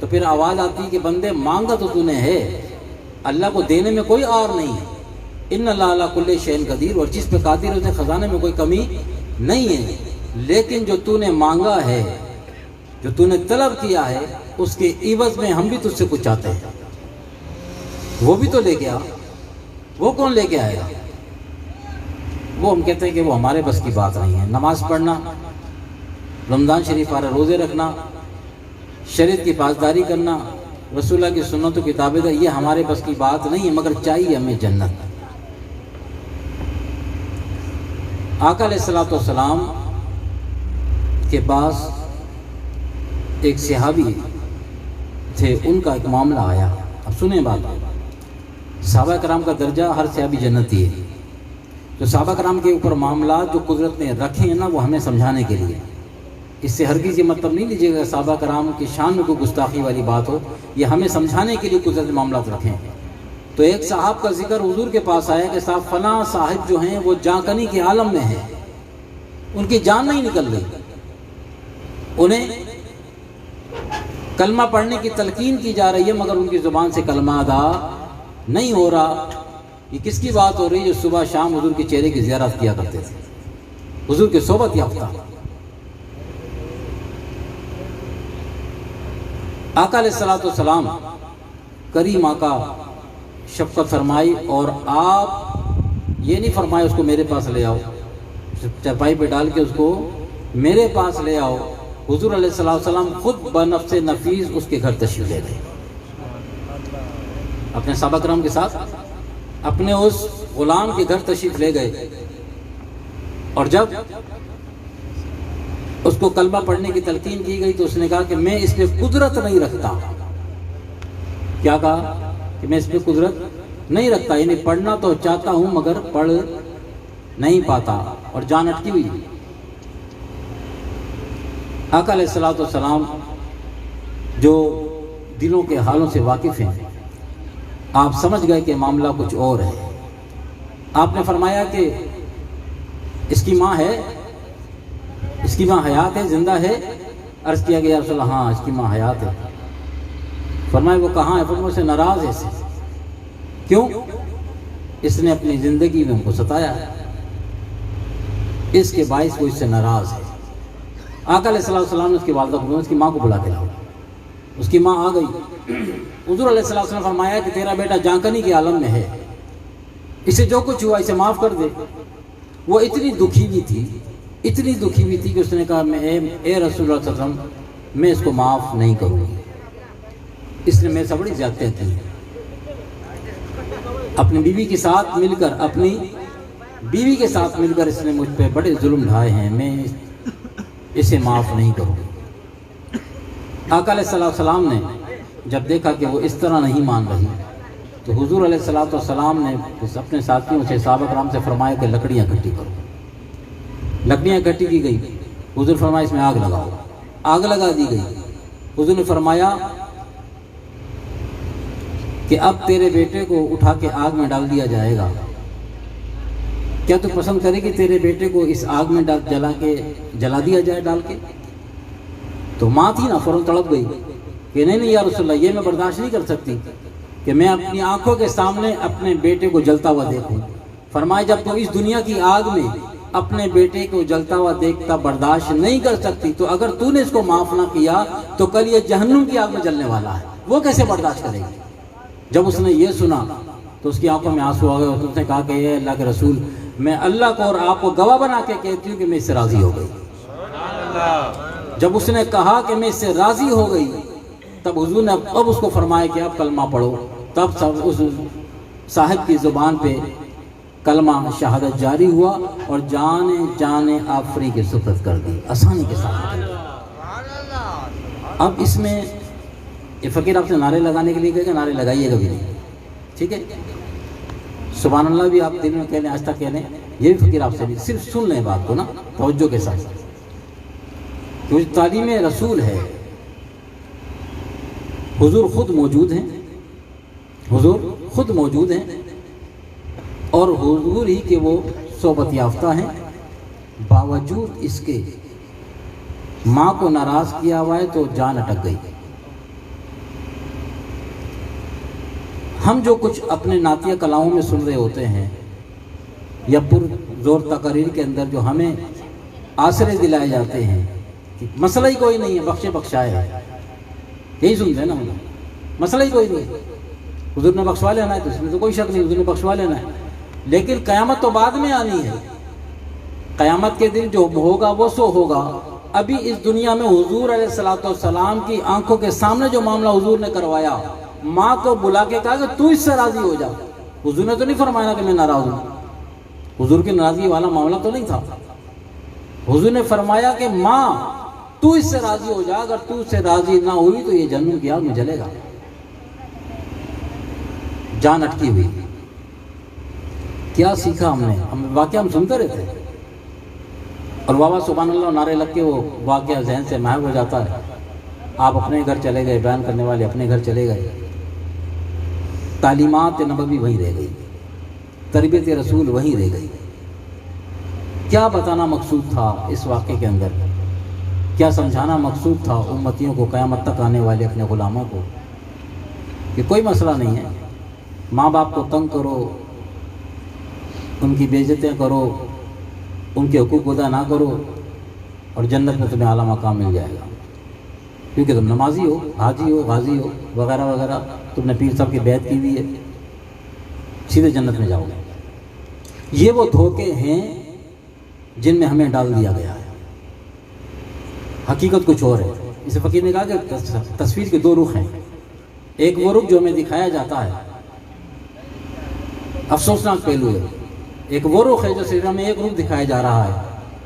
تو پھر آواز آتی کہ بندے مانگا تو نے ہے، اللہ کو دینے میں کوئی آر نہیں ہے، ان اللہ علی کل شیء قدیر، اور جس پہ قادر ہے اس کے خزانے میں کوئی کمی نہیں ہے، لیکن جو نے مانگا ہے، جو نے طلب کیا ہے، اس کے عوض میں ہم بھی تجھ سے کچھ چاہتے ہیں، وہ بھی تو لے کے آ۔ وہ کون لے کے آئے گا؟ وہ ہم کہتے ہیں کہ وہ ہمارے بس کی بات نہیں ہے۔ نماز پڑھنا، رمضان شریف والے روزے رکھنا، شریعت کی پاسداری کرنا، رسول اللہ کی سنتوں کی تابعداری، یہ ہمارے بس کی بات نہیں ہے، مگر چاہیے ہمیں جنت۔ آقا علیہ الصلوۃ والسلام کے پاس ایک صحابی تھے، ان کا ایک معاملہ آیا۔ اب سنیں بات، صحابہ کرام کا درجہ ہر صحابی جنتی ہے۔ جو صحابہ کرام کے اوپر معاملات جو قدرت نے رکھے ہیں نا، وہ ہمیں سمجھانے کے لیے، اس سے ہرگز یہ مطلب نہیں لیجیے گا صحابہ کرام کی شان میں کوئی گستاخی والی بات ہو، یہ ہمیں سمجھانے کے لیے قدرت نے معاملات رکھے ہیں۔ تو ایک صاحب کا ذکر حضور کے پاس آیا کہ صاحب فلاں صاحب جو ہیں وہ جاں کنی کے عالم میں ہیں، ان کی جان نہیں نکل رہی، انہیں کلمہ پڑھنے کی تلقین کی جا رہی ہے مگر ان کی زبان سے کلمہ ادا نہیں ہو رہا۔ یہ کس کی بات ہو رہی ہے؟ جو صبح شام حضور کے چہرے کی زیارت کیا کرتے تھے، حضور کے صحبت یافتہ۔ آقا علیہ الصلوۃ والسلام کریم آقا شفقت فرمائی، اور آپ یہ نہیں فرمائے اس کو میرے پاس لے آؤ، چرپائی پہ ڈال کے اس کو میرے پاس لے آؤ، حضور علیہ الصلوۃ والسلام خود بنفس نفیس اس کے گھر تشریف لے گئے، اپنے صحابہ کرام کے ساتھ اپنے اس غلام کے گھر تشریف لے گئے، اور جب اس کو کلمہ پڑھنے کی تلقین کی گئی تو اس نے کہا کہ میں اس پہ قدرت نہیں رکھتا۔ کیا کہا؟ کہ میں اس پہ قدرت نہیں رکھتا، یعنی پڑھنا تو چاہتا ہوں مگر پڑھ نہیں پاتا، اور جان اٹکی ہوئی۔ آقا علیہ الصلوۃ والسلام جو دلوں کے حالوں سے واقف ہیں، آپ سمجھ گئے کہ معاملہ کچھ اور ہے۔ آپ نے فرمایا کہ اس کی ماں ہے، اس کی ماں حیات ہے، زندہ ہے؟ عرض کیا گیا یا رسول اللہ ہاں اس کی ماں حیات ہے۔ فرمایا وہ کہاں ہے؟ فرمایا سے ناراض ہے، سے کیوں؟ اس نے اپنی زندگی میں ان کو ستایا ہے، اس کے باعث وہ اس سے ناراض ہے۔ آقا علیہ السلام نے اس کی والدہ کو، اس کی ماں کو بلا کے لاؤ۔ اس کی ماں آ گئی۔ حضور علیہ السلام نے فرمایا کہ تیرا بیٹا جانکنی کے عالم میں ہے، اسے جو کچھ ہوا اسے معاف کر دے۔ وہ اتنی دکھی ہوئی تھی، اتنی دکھی ہوئی تھی کہ اس نے کہا اے رسول اللہ صلی اللہ علیہ وسلم، میں اس کو معاف نہیں کروں گی، اس نے میرے سے بڑی زیادتیاں کی، اپنی بیوی کے ساتھ مل کر، اپنی بیوی کے ساتھ مل کر اس نے مجھ پہ بڑے ظلم ڈھائے ہیں، میں اسے معاف نہیں کروں گی۔ آقا علیہ السلام نے جب دیکھا کہ وہ اس طرح نہیں مان رہی تو حضور علیہ السلام نے اپنے ساتھیوں سے، صحابہ کرام سے فرمایا کہ لکڑیاں اکٹھی کرو۔ لکڑیاں اکٹھی کی گئی، حضور فرمایا اس میں آگ لگاؤ، آگ لگا دی گئی۔ حضور نے فرمایا کہ اب تیرے بیٹے کو اٹھا کے آگ میں ڈال دیا جائے گا، کیا تو پسند کرے کہ تیرے بیٹے کو اس آگ میں جلا دیا جائے ڈال کے؟ تو ماں تھی نا، فوراً تڑپ گئی کہ نہیں یا رسول اللہ، یہ میں برداشت نہیں کر سکتی کہ میں اپنی آنکھوں کے سامنے اپنے بیٹے کو جلتا ہوا دیکھوں۔ فرمایا جب تو اس دنیا کی آگ میں اپنے بیٹے کو جلتا ہوا دیکھتا برداشت نہیں کر سکتی، تو اگر تو نے اس کو معاف نہ کیا تو کل یہ جہنم کی آگ میں جلنے والا ہے، وہ کیسے برداشت کرے گی؟ جب اس نے یہ سنا تو اس کی آنکھوں میں آنسو آ گئے، اور اس نے کہا کہ اے اللہ کے رسول، میں اللہ کو اور آپ کو گواہ بنا کے کہتی ہوں کہ میں اس سے راضی ہو گئی۔ جب اس نے کہا کہ میں اس سے راضی ہو گئی، تب حضور نے اب اس کو فرمایا کہ اب کلمہ پڑھو۔ تب اس صاحب کی زبان پہ کلمہ شہادت جاری ہوا، اور جان آفری کے سپرد کر دی، آسانی کے ساتھ۔ اب اس میں یہ فقیر آپ سے نعرے لگانے کے لیے کہے گا، نعرے لگائیے گا بھی نہیں، ٹھیک ہے؟ سبحان اللہ بھی آپ دل میں کہہ لیں، آج تک کہہ لیں، یہ بھی فقیر آپ سے بھی صرف سن لیں بات کو نا توجہ کے ساتھ، کیونکہ تعلیم رسول ہے۔ حضور خود موجود ہیں، حضور خود موجود ہیں، اور حضور ہی کے وہ صحبت یافتہ ہیں، باوجود اس کے ماں کو ناراض کیا ہوا ہے تو جان اٹک گئی۔ ہم جو کچھ اپنے نعتیہ کلاؤں میں سن رہے ہوتے ہیں یا پر زور تقاریر کے اندر جو ہمیں آسرے دلائے جاتے ہیں کہ مسئلہ ہی کوئی نہیں ہے، بخشے بخشائے ہے، یہی سنتے ہیں نا ہم، مسئلہ ہی کوئی نہیں ہے، حضور نے بخشوا لینا ہے، تو اس میں تو کوئی شک نہیں، حضور نے بخشوا لینا ہے، لیکن قیامت تو بعد میں آنی ہے، قیامت کے دن جو ہوگا وہ سو ہوگا۔ ابھی اس دنیا میں حضور علیہ الصلوۃ والسلام کی آنکھوں کے سامنے جو معاملہ حضور نے کروایا، ماں کو بلا کے کہا کہ تو اس سے راضی ہو جا، حضور نے تو نہیں فرمایا کہ میں ناراض ہوں، حضور کی ناراضگی والا معاملہ تو نہیں تھا، حضور نے فرمایا کہ ماں تو اس سے راضی ہو جا، اگر تو اس سے راضی نہ ہوئی تو یہ جہنم کی آگ میں جلے گا۔ جان اٹکی ہوئی، کیا سیکھا ہم نے؟ واقعہ ہم سنتے رہتے ہیں اور بابا سبحان اللہ نعرے لگ کے وہ واقعہ ذہن سے محو ہو جاتا ہے، آپ اپنے گھر چلے گئے، بیان کرنے والے اپنے گھر چلے گئے، تعلیمات نبوی وہیں رہ گئی، تربیت رسول وہیں رہ گئی۔ کیا بتانا مقصود تھا اس واقعے کے اندر؟ کیا سمجھانا مقصود تھا امتیوں کو، قیامت تک آنے والے اپنے غلاموں کو، کہ کوئی مسئلہ نہیں ہے، ماں باپ کو تنگ کرو، ان کی بے عزتیاں کرو، ان کے حقوق ادا نہ کرو، اور جنت میں تمہیں اعلیٰ مقام مل جائے گا، کیونکہ تم نمازی ہو، حاجی ہو، غازی ہو، وغیرہ وغیرہ، تم نے پیر صاحب کی بیعت کی ہوئی ہے، سیدھے جنت میں جاؤ گے۔ یہ وہ دھوکے ہیں جن میں ہمیں ڈال دیا گیا ہے، حقیقت کچھ اور ہے۔ اسے فقیر نے کہا کہ تصویر کے دو رخ ہیں، ایک وہ رخ جو ہمیں دکھایا جاتا ہے، افسوسناک پہلو ہے، ایک وہ رخ ہے جو صرف ہمیں ایک رخ دکھایا جا رہا ہے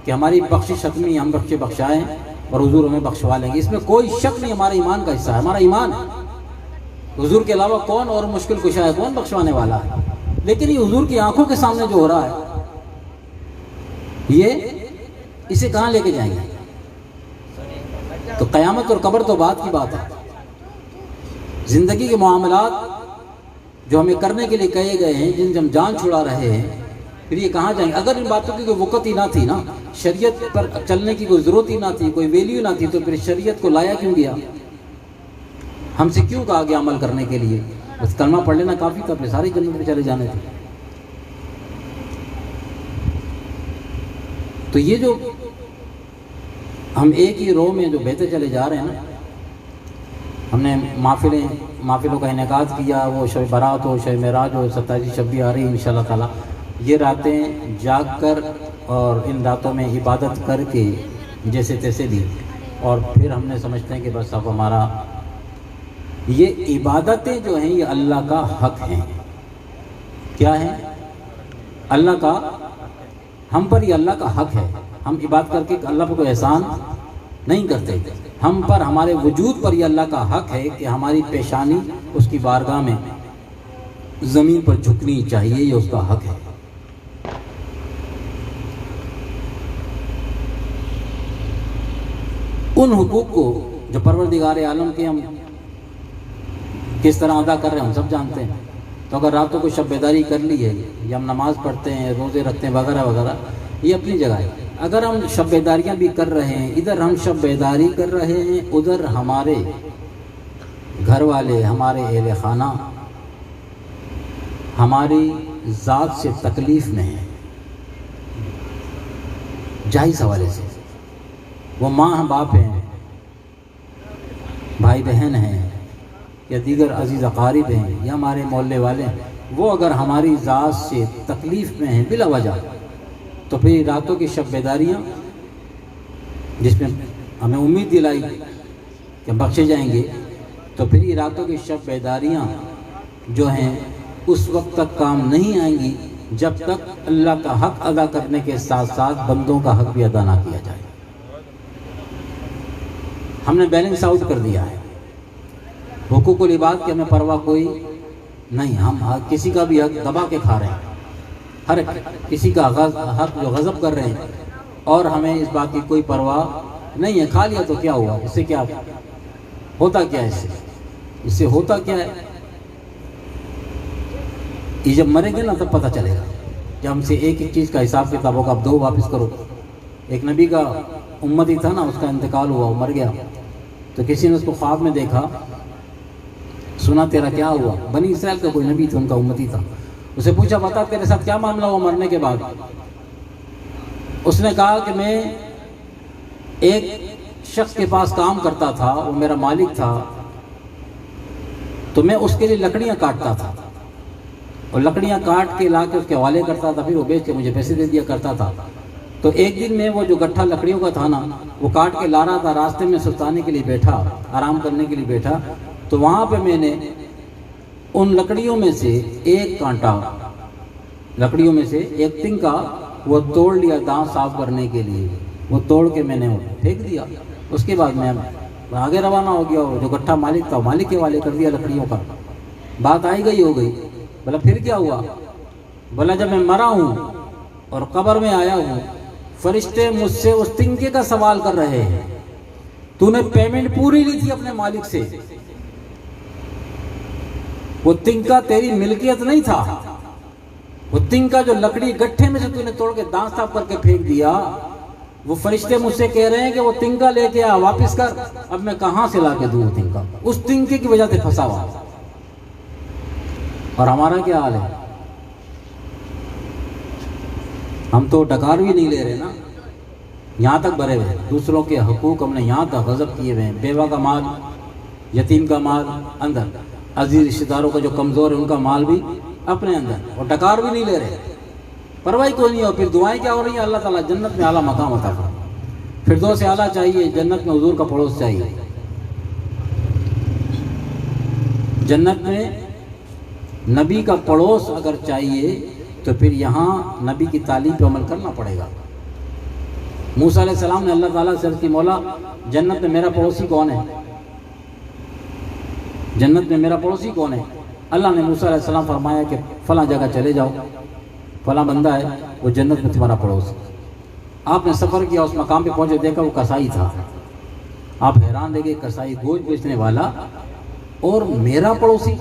کہ ہماری بخشش ختمی، ہم بخشے بخشائیں اور حضور ہمیں بخشوا لیں گے، اس میں کوئی شک نہیں، ہمارا ایمان کا حصہ ہے، ہمارا ایمان ہے۔ حضور کے علاوہ کون اور مشکل کشا ہے، کون بخشوانے والا ہے؟ لیکن یہ حضور کی آنکھوں کے سامنے جو ہو رہا ہے، اسے کہاں لے کے جائیں گے؟ تو قیامت اور قبر تو بعد کی بات ہے، زندگی کے معاملات جو ہمیں کرنے کے لیے کہے گئے ہیں، جن سے ہم جان چھڑا رہے ہیں، پھر یہ کہاں جائیں گے؟ اگر ان باتوں کی کوئی وقت ہی نہ تھی نا، شریعت پر چلنے کی کوئی ضرورت ہی نہ تھی، کوئی ویلیو نہ تھی، تو پھر شریعت کو لایا کیوں گیا؟ ہم سے کیوں کہا گیا عمل کرنے کے لیے؟ بس کلمہ پڑھ لینا کافی تھا، پھر ساری جنت میں چلے جانے تھے۔ تو یہ جو ہم ایک ہی رو میں جو بہتے چلے جا رہے ہیں نا، ہم نے محفلوں کا انعقاد کیا، وہ شب برات ہو، شب معراج ہو، 27 شب بھی آ رہی ہے انشاءاللہ تعالی، یہ راتیں جاگ کر اور ان راتوں میں عبادت کر کے جیسے تیسے بھی، اور پھر ہم نے سمجھتے ہیں کہ بس اب ہمارا یہ عبادتیں جو ہیں یہ اللہ کا حق ہیں۔ کیا ہے؟ اللہ کا، ہم پر یہ اللہ کا حق ہے، ہم عبادت کر کے اللہ پر کوئی احسان نہیں کرتے، ہم پر، ہمارے وجود پر یہ اللہ کا حق ہے کہ ہماری پیشانی اس کی بارگاہ میں زمین پر جھکنی چاہیے، یہ اس کا حق ہے۔ ان حقوق کو جو پروردگار عالم کے ہم کس طرح ادا کر رہے ہیں ہم سب جانتے ہیں۔ تو اگر راتوں کو شب بیداری کر لی ہے، یا ہم نماز پڑھتے ہیں، روزے رکھتے ہیں، وغیرہ وغیرہ، یہ اپنی جگہ ہے۔ اگر ہم شب بیداریاں بھی کر رہے ہیں، ادھر ہم شب بیداری کر رہے ہیں، ادھر ہمارے گھر والے، ہمارے اہل خانہ ہماری ذات سے تکلیف میں ہیں، جائز حوالے سے، وہ ماں باپ ہیں، بھائی بہن ہیں، یا دیگر عزیز اقارب ہیں، یا ہمارے محلے والے ہیں، وہ اگر ہماری ذات سے تکلیف میں ہیں بلا وجہ، تو پھر راتوں کی شب بیداریاں جس میں ہمیں امید دلائی کہ بخشے جائیں گے، تو پھر یہ راتوں کی شب بیداریاں جو ہیں اس وقت تک کام نہیں آئیں گی جب تک اللہ کا حق ادا کرنے کے ساتھ ساتھ بندوں کا حق بھی ادا نہ کیا جائے۔ ہم نے بیلنس آؤٹ کر دیا ہے، حقوق العباد کی ہمیں پرواہ کوئی نہیں، ہم کسی کا بھی حق دبا کے کھا رہے ہیں، ہر کسی کا حق جو غضب کر رہے ہیں، اور ہمیں اس بات کی کوئی پرواہ نہیں ہے۔ کھا لیا تو کیا ہوا، اس سے کیا ہوتا، کیا ہے اس سے ہوتا کیا ہے؟ یہ جب مریں گے نا تب پتہ چلے گا، جب ہم سے ایک ایک چیز کا حساب کتاب ہوگا، اب دو واپس کرو۔ ایک نبی کا امتی تھا نا، اس کا انتقال ہوا، وہ مر گیا، تو کسی نے اس کو خواب میں دیکھا، سنا تیرا کیا ہوا؟ بنی اسرائیل کا کوئی نبی تھا، ان کا امتی تھا. اسے پوچھا بتا تیرے ساتھ کیا معاملہ ہوا مرنے کے بعد؟ اس نے کہا کہ میں ایک شخص کے پاس کام کرتا تھا، وہ میرا مالک تھا، تو میں اس کے لیے لکڑیاں کاٹتا تھا اور لکڑیاں کاٹ کے لا کے اس کے حوالے کرتا تھا، پھر وہ بیچ کے مجھے پیسے دے دیا کرتا تھا. تو ایک دن میں وہ جو گٹھا لکڑیوں کا تھا نا وہ کاٹ کے لا رہا تھا، راستے میں سستانے کے لیے بیٹھا، آرام کرنے کے لیے بیٹھا، تو وہاں پہ میں نے ان لکڑیوں میں سے ایک کانٹا، لکڑیوں میں سے ایک تنکا وہ توڑ لیا دانت صاف کرنے کے لیے. وہ توڑ کے میں نے پھینک دیا. اس کے بعد میں آگے روانہ ہو گیا. جو گٹھا مالک تھا مالک کے حوالے کر دیا لکڑیوں کا. بات آئی گئی ہو گئی. بولا پھر کیا ہوا؟ بولا جب میں مرا ہوں اور قبر میں آیا ہوں، فرشتے مجھ سے اس تنکے کا سوال کر رہے ہیں، تو نے پیمنٹ پوری لی تھی اپنے مالک سے، وہ تنکا تیری ملکیت نہیں تھا، وہ تنکا جو لکڑی گٹھے میں سے تو نے توڑ کے دانت صاف کر کے پھینک دیا، وہ فرشتے مجھ سے کہہ رہے ہیں کہ وہ تنکا لے کے آ، واپس کر. اب میں کہاں سے لا کے دوں وہ تنکا؟ اس تنکے کی وجہ سے پھنسا ہوا. اور ہمارا کیا حال ہے؟ ہم تو ڈکار بھی نہیں لے رہے نا، یہاں تک بھرے ہوئے. دوسروں کے حقوق ہم نے یہاں تک غضب کیے ہوئے ہیں. بیوہ کا مال، یتیم کا مال اندر، عزیز رشتہ داروں کا جو کمزور ہے ان کا مال بھی اپنے اندر، اور ڈکار بھی نہیں لے رہے. پرواہ کوئی نہیں. اور پھر دعائیں کیا ہو رہی ہیں؟ اللہ تعالیٰ جنت میں اعلیٰ مقام عطا فرمائے. فردوس اعلیٰ چاہیے، جنت میں حضور کا پڑوس چاہیے. جنت میں نبی کا پڑوس اگر چاہیے تو پھر یہاں نبی کی تعلیم پہ عمل کرنا پڑے گا. موسیٰ علیہ السلام نے اللہ تعالیٰ سے عرض کی، مولا جنت میں میرا پڑوسی کون ہے؟ جنت میں میرا پڑوسی کون ہے؟ اللہ نے موسیٰ علیہ السلام فرمایا کہ فلاں جگہ چلے جاؤ، فلاں بندہ ہے وہ جنت میں تمہارا پڑوس. آپ نے سفر کیا، اس مقام پہ پہنچے، دیکھا وہ کسائی تھا. آپ حیران رہ گئے، کسائی گوشت بیچنے والا اور میرا پڑوسی،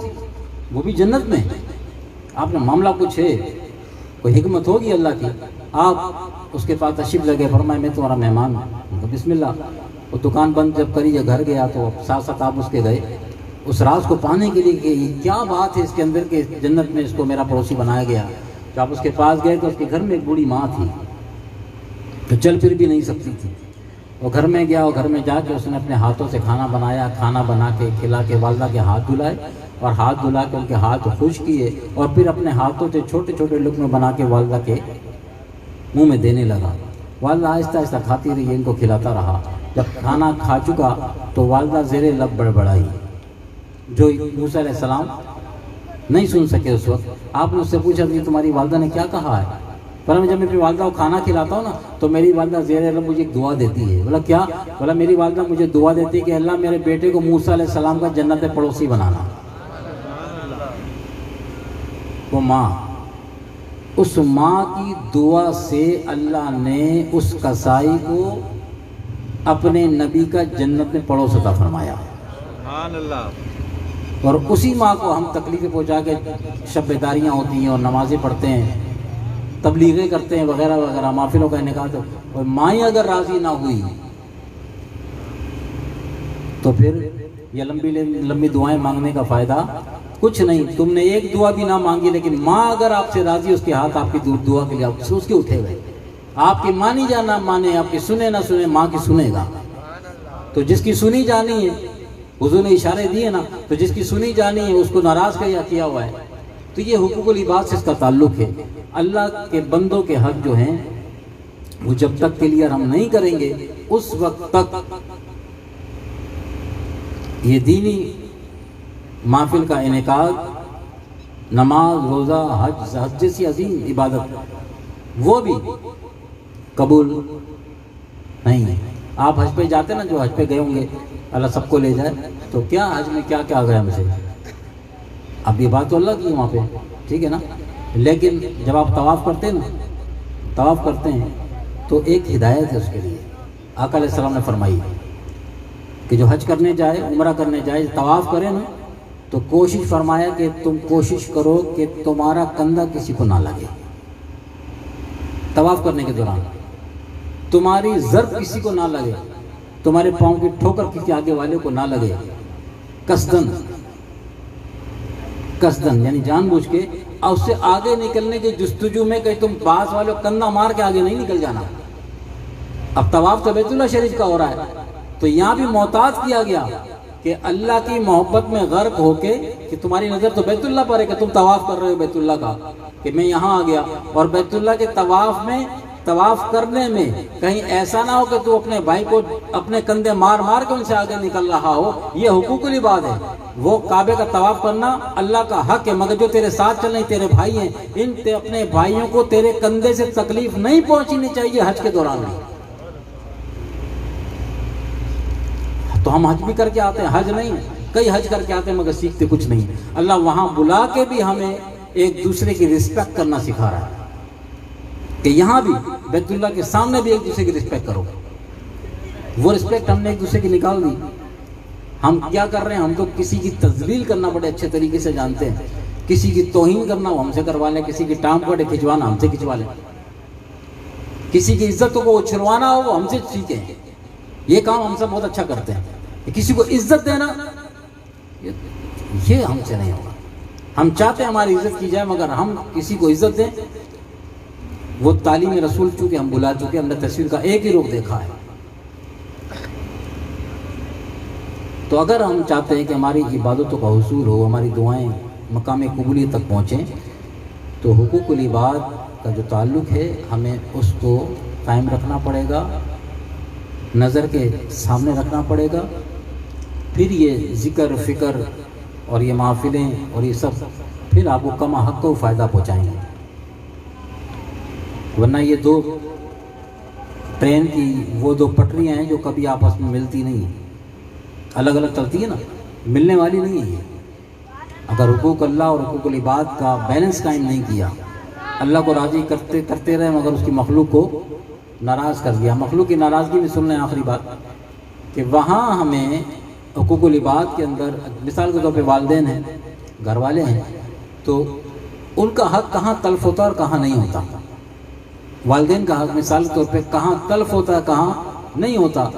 وہ بھی جنت میں. آپ نے معاملہ کچھ ہے، کوئی حکمت ہوگی اللہ کی. آپ اس کے پاس تشریف لگے، فرمائے میں تمہارا مہمان ہوں. بسم اللہ. وہ دکان بند جب کری، جب گھر گیا تو ساتھ ساتھ آپ اس کے گئے اس راز کو پانے کے لیے کہ کیا بات ہے اس کے اندر کہ جنت میں اس کو میرا پڑوسی بنایا گیا. جب آپ اس کے پاس گئے تو اس کے گھر میں ایک بوڑھی ماں تھی جو چل پھر بھی نہیں سکتی تھی. وہ گھر میں گیا اور گھر میں جا کے اس نے اپنے ہاتھوں سے کھانا بنایا، کھانا بنا کے کھلا کے والدہ کے ہاتھ دھلائے اور ہاتھ دھلا کے ان کے ہاتھ خشک کیے اور پھر اپنے ہاتھوں سے چھوٹے چھوٹے لقمے بنا کے والدہ کے منہ میں دینے لگا. والدہ آہستہ آہستہ کھاتی رہی، ان کو کھلاتا رہا. جب کھانا کھا چکا تو والدہ زیر لب بڑبڑائی، جو موسیٰ علیہ السلام نہیں سن سکے اس وقت. آپ نے اس سے پوچھا کہ تمہاری والدہ نے کیا کہا ہے؟ پر جب میں اپنی والدہ کو کھانا کھلاتا ہوں نا تو میری والدہ زیر لب مجھے ایک دعا دیتی ہے. بولا کیا؟ بولا میری والدہ مجھے دعا دیتی ہے کہ اللہ میرے بیٹے کو موسیٰ علیہ السلام کا جنت میں پڑوسی بنانا. وہ ماں، اس ماں کی دعا سے اللہ نے اس کسائی کو اپنے نبی کا جنت میں پڑوس عطا فرمایا. سبحان اللہ. اور اسی ماں کو ہم تکلیفیں پہنچا کے شب بیداریاں ہوتی ہیں اور نمازیں پڑھتے ہیں، تبلیغیں کرتے ہیں وغیرہ وغیرہ، محفلوں کا انعقاد. اور ماں ہی اگر راضی نہ ہوئی تو پھر یہ لمبی دعائیں مانگنے کا فائدہ کچھ نہیں. تم نے ایک دعا بھی نہ مانگی، لیکن ماں اگر آپ سے راضی، اس کے ہاتھ آپ کی دعا کے لیے اس کے اٹھے ہوئے. آپ کی مانی جانا مانے، آپ کی سنے نہ سنے، ماں کی سنے گا. تو جس کی سنی جانی ہے، حضور نے اشارے دیے نا، تو جس کی سنی جانی ہے اس کو ناراض کیا ہوا ہے. تو یہ حقوق العباد سے اس کا تعلق ہے. اللہ کے بندوں کے حق جو ہیں وہ جب تک کلیئر ہم نہیں کریں گے اس وقت تک یہ دینی محفل کا انعقاد، نماز، روزہ، حج جیسی عظیم عبادت وہ بھی قبول نہیں ہے. آپ حج پہ جاتے نا، جو حج پہ گئے ہوں گے، اللہ سب کو لے جائے، تو کیا حج میں کیا کیا گیا مجھے. اب یہ بات تو اللہ کی وہاں پہ، ٹھیک ہے نا. لیکن جب آپ طواف کرتے ہیں نا، طواف کرتے ہیں تو ایک ہدایت ہے اس کے لیے. آقا علیہ السلام نے فرمائی کہ جو حج کرنے جائے، عمرہ کرنے جائے، طواف کرے نا، تو کوشش فرمایا کہ تم کوشش کرو کہ تمہارا کندھا کسی کو نہ لگے. طواف کرنے کے دوران تمہاری ضرب کسی کو نہ لگے، تمہارے پاؤں کی ٹھوکر کسی آگے والے کو نہ لگے قصدن. قصدن یعنی جان بوجھ کے، اور اس سے آگے نکلنے کی جستجو میں کہ تم باس والے کندھا مار کے آگے نہیں نکل جانا۔ اب طواف تو بیت اللہ شریف کا ہو رہا ہے، تو یہاں بھی محتاط کیا گیا کہ اللہ کی محبت میں غرق ہو کے کہ تمہاری نظر تو بیت اللہ پر ہے کہ تم طواف کر رہے ہو بیت اللہ کا، کہ میں یہاں آ گیا، اور بیت اللہ کے طواف کرنے میں کہیں ایسا نہ ہو کہ تو اپنے بھائی کو اپنے کندھے مار مار کے ان سے آگے نکل رہا ہو۔ یہ حقوق العباد ہے، وہ کعبے کا طواف کرنا اللہ کا حق ہے، مگر جو تیرے ساتھ چل رہے ہیں تیرے بھائی ہیں، ان اپنے بھائیوں کو تیرے کندھے سے تکلیف نہیں پہنچنی چاہیے حج کے دوران بھی۔ تو ہم حج بھی کر کے آتے ہیں، حج نہیں، کئی حج کر کے آتے ہیں مگر سیکھتے کچھ نہیں۔ اللہ وہاں بلا کے بھی ہمیں ایک دوسرے کی رسپیکٹ کرنا سکھا رہا ہے کہ یہاں بھی بیت اللہ کے سامنے بھی ایک دوسرے کی رسپیکٹ کرو۔ وہ رسپیکٹ ہم نے ایک دوسرے کی نکال دی۔ ہم کیا کر رہے ہیں؟ ہم تو کسی کی تذلیل کرنا بڑے اچھے طریقے سے جانتے ہیں، کسی کی توہین کرنا وہ ہم سے کروا لیں، کسی کی ٹانگ پکڑ کھنچوانا ہم سے کھنچوا لیں، کسی کی عزتوں کو چھڑوانا ہو وہ ہم سے سیکھیں۔ یہ کام ہم سب بہت اچھا کرتے ہیں۔ کسی کو عزت دینا یہ ہم سے نہیں ہوگا۔ ہم چاہتے ہیں ہماری عزت کی جائے، مگر ہم کسی کو عزت دیں، وہ تعلیم رسول چونکہ ہم بلا چکے، ہم نے تصویر کا ایک ہی رخ دیکھا ہے۔ تو اگر ہم چاہتے ہیں کہ ہماری عبادتوں کا حصول ہو، ہماری دعائیں مقام قبولیت تک پہنچیں، تو حقوق العباد کا جو تعلق ہے ہمیں اس کو قائم رکھنا پڑے گا، نظر کے سامنے رکھنا پڑے گا۔ پھر یہ ذکر فکر اور یہ محفلیں اور یہ سب پھر آپ کو کما حق کو فائدہ پہنچائیں گے، ورنہ یہ دو ٹرین کی وہ دو پٹریاں ہیں جو کبھی آپس میں ملتی نہیں ہیں، الگ الگ چلتی ہے نا، ملنے والی نہیں ہے۔ اگر حقوق اللہ اور حقوق العباد کا بیلنس قائم نہیں کیا، اللہ کو راضی کرتے رہے مگر اس کی مخلوق کو ناراض کر دیا۔ مخلوق کی ناراضگی میں سن لیں آخری بات کہ وہاں ہمیں حقوق العباد کے اندر مثال کے طور پہ والدین ہیں، گھر والے ہیں، تو ان کا حق کہاں تلف ہوتا ہے اور کہاں نہیں ہوتا۔ والدین کا حق مثال کے طور پہ کہاں تلف ہوتا ہے کہاں نہیں ہوتا۔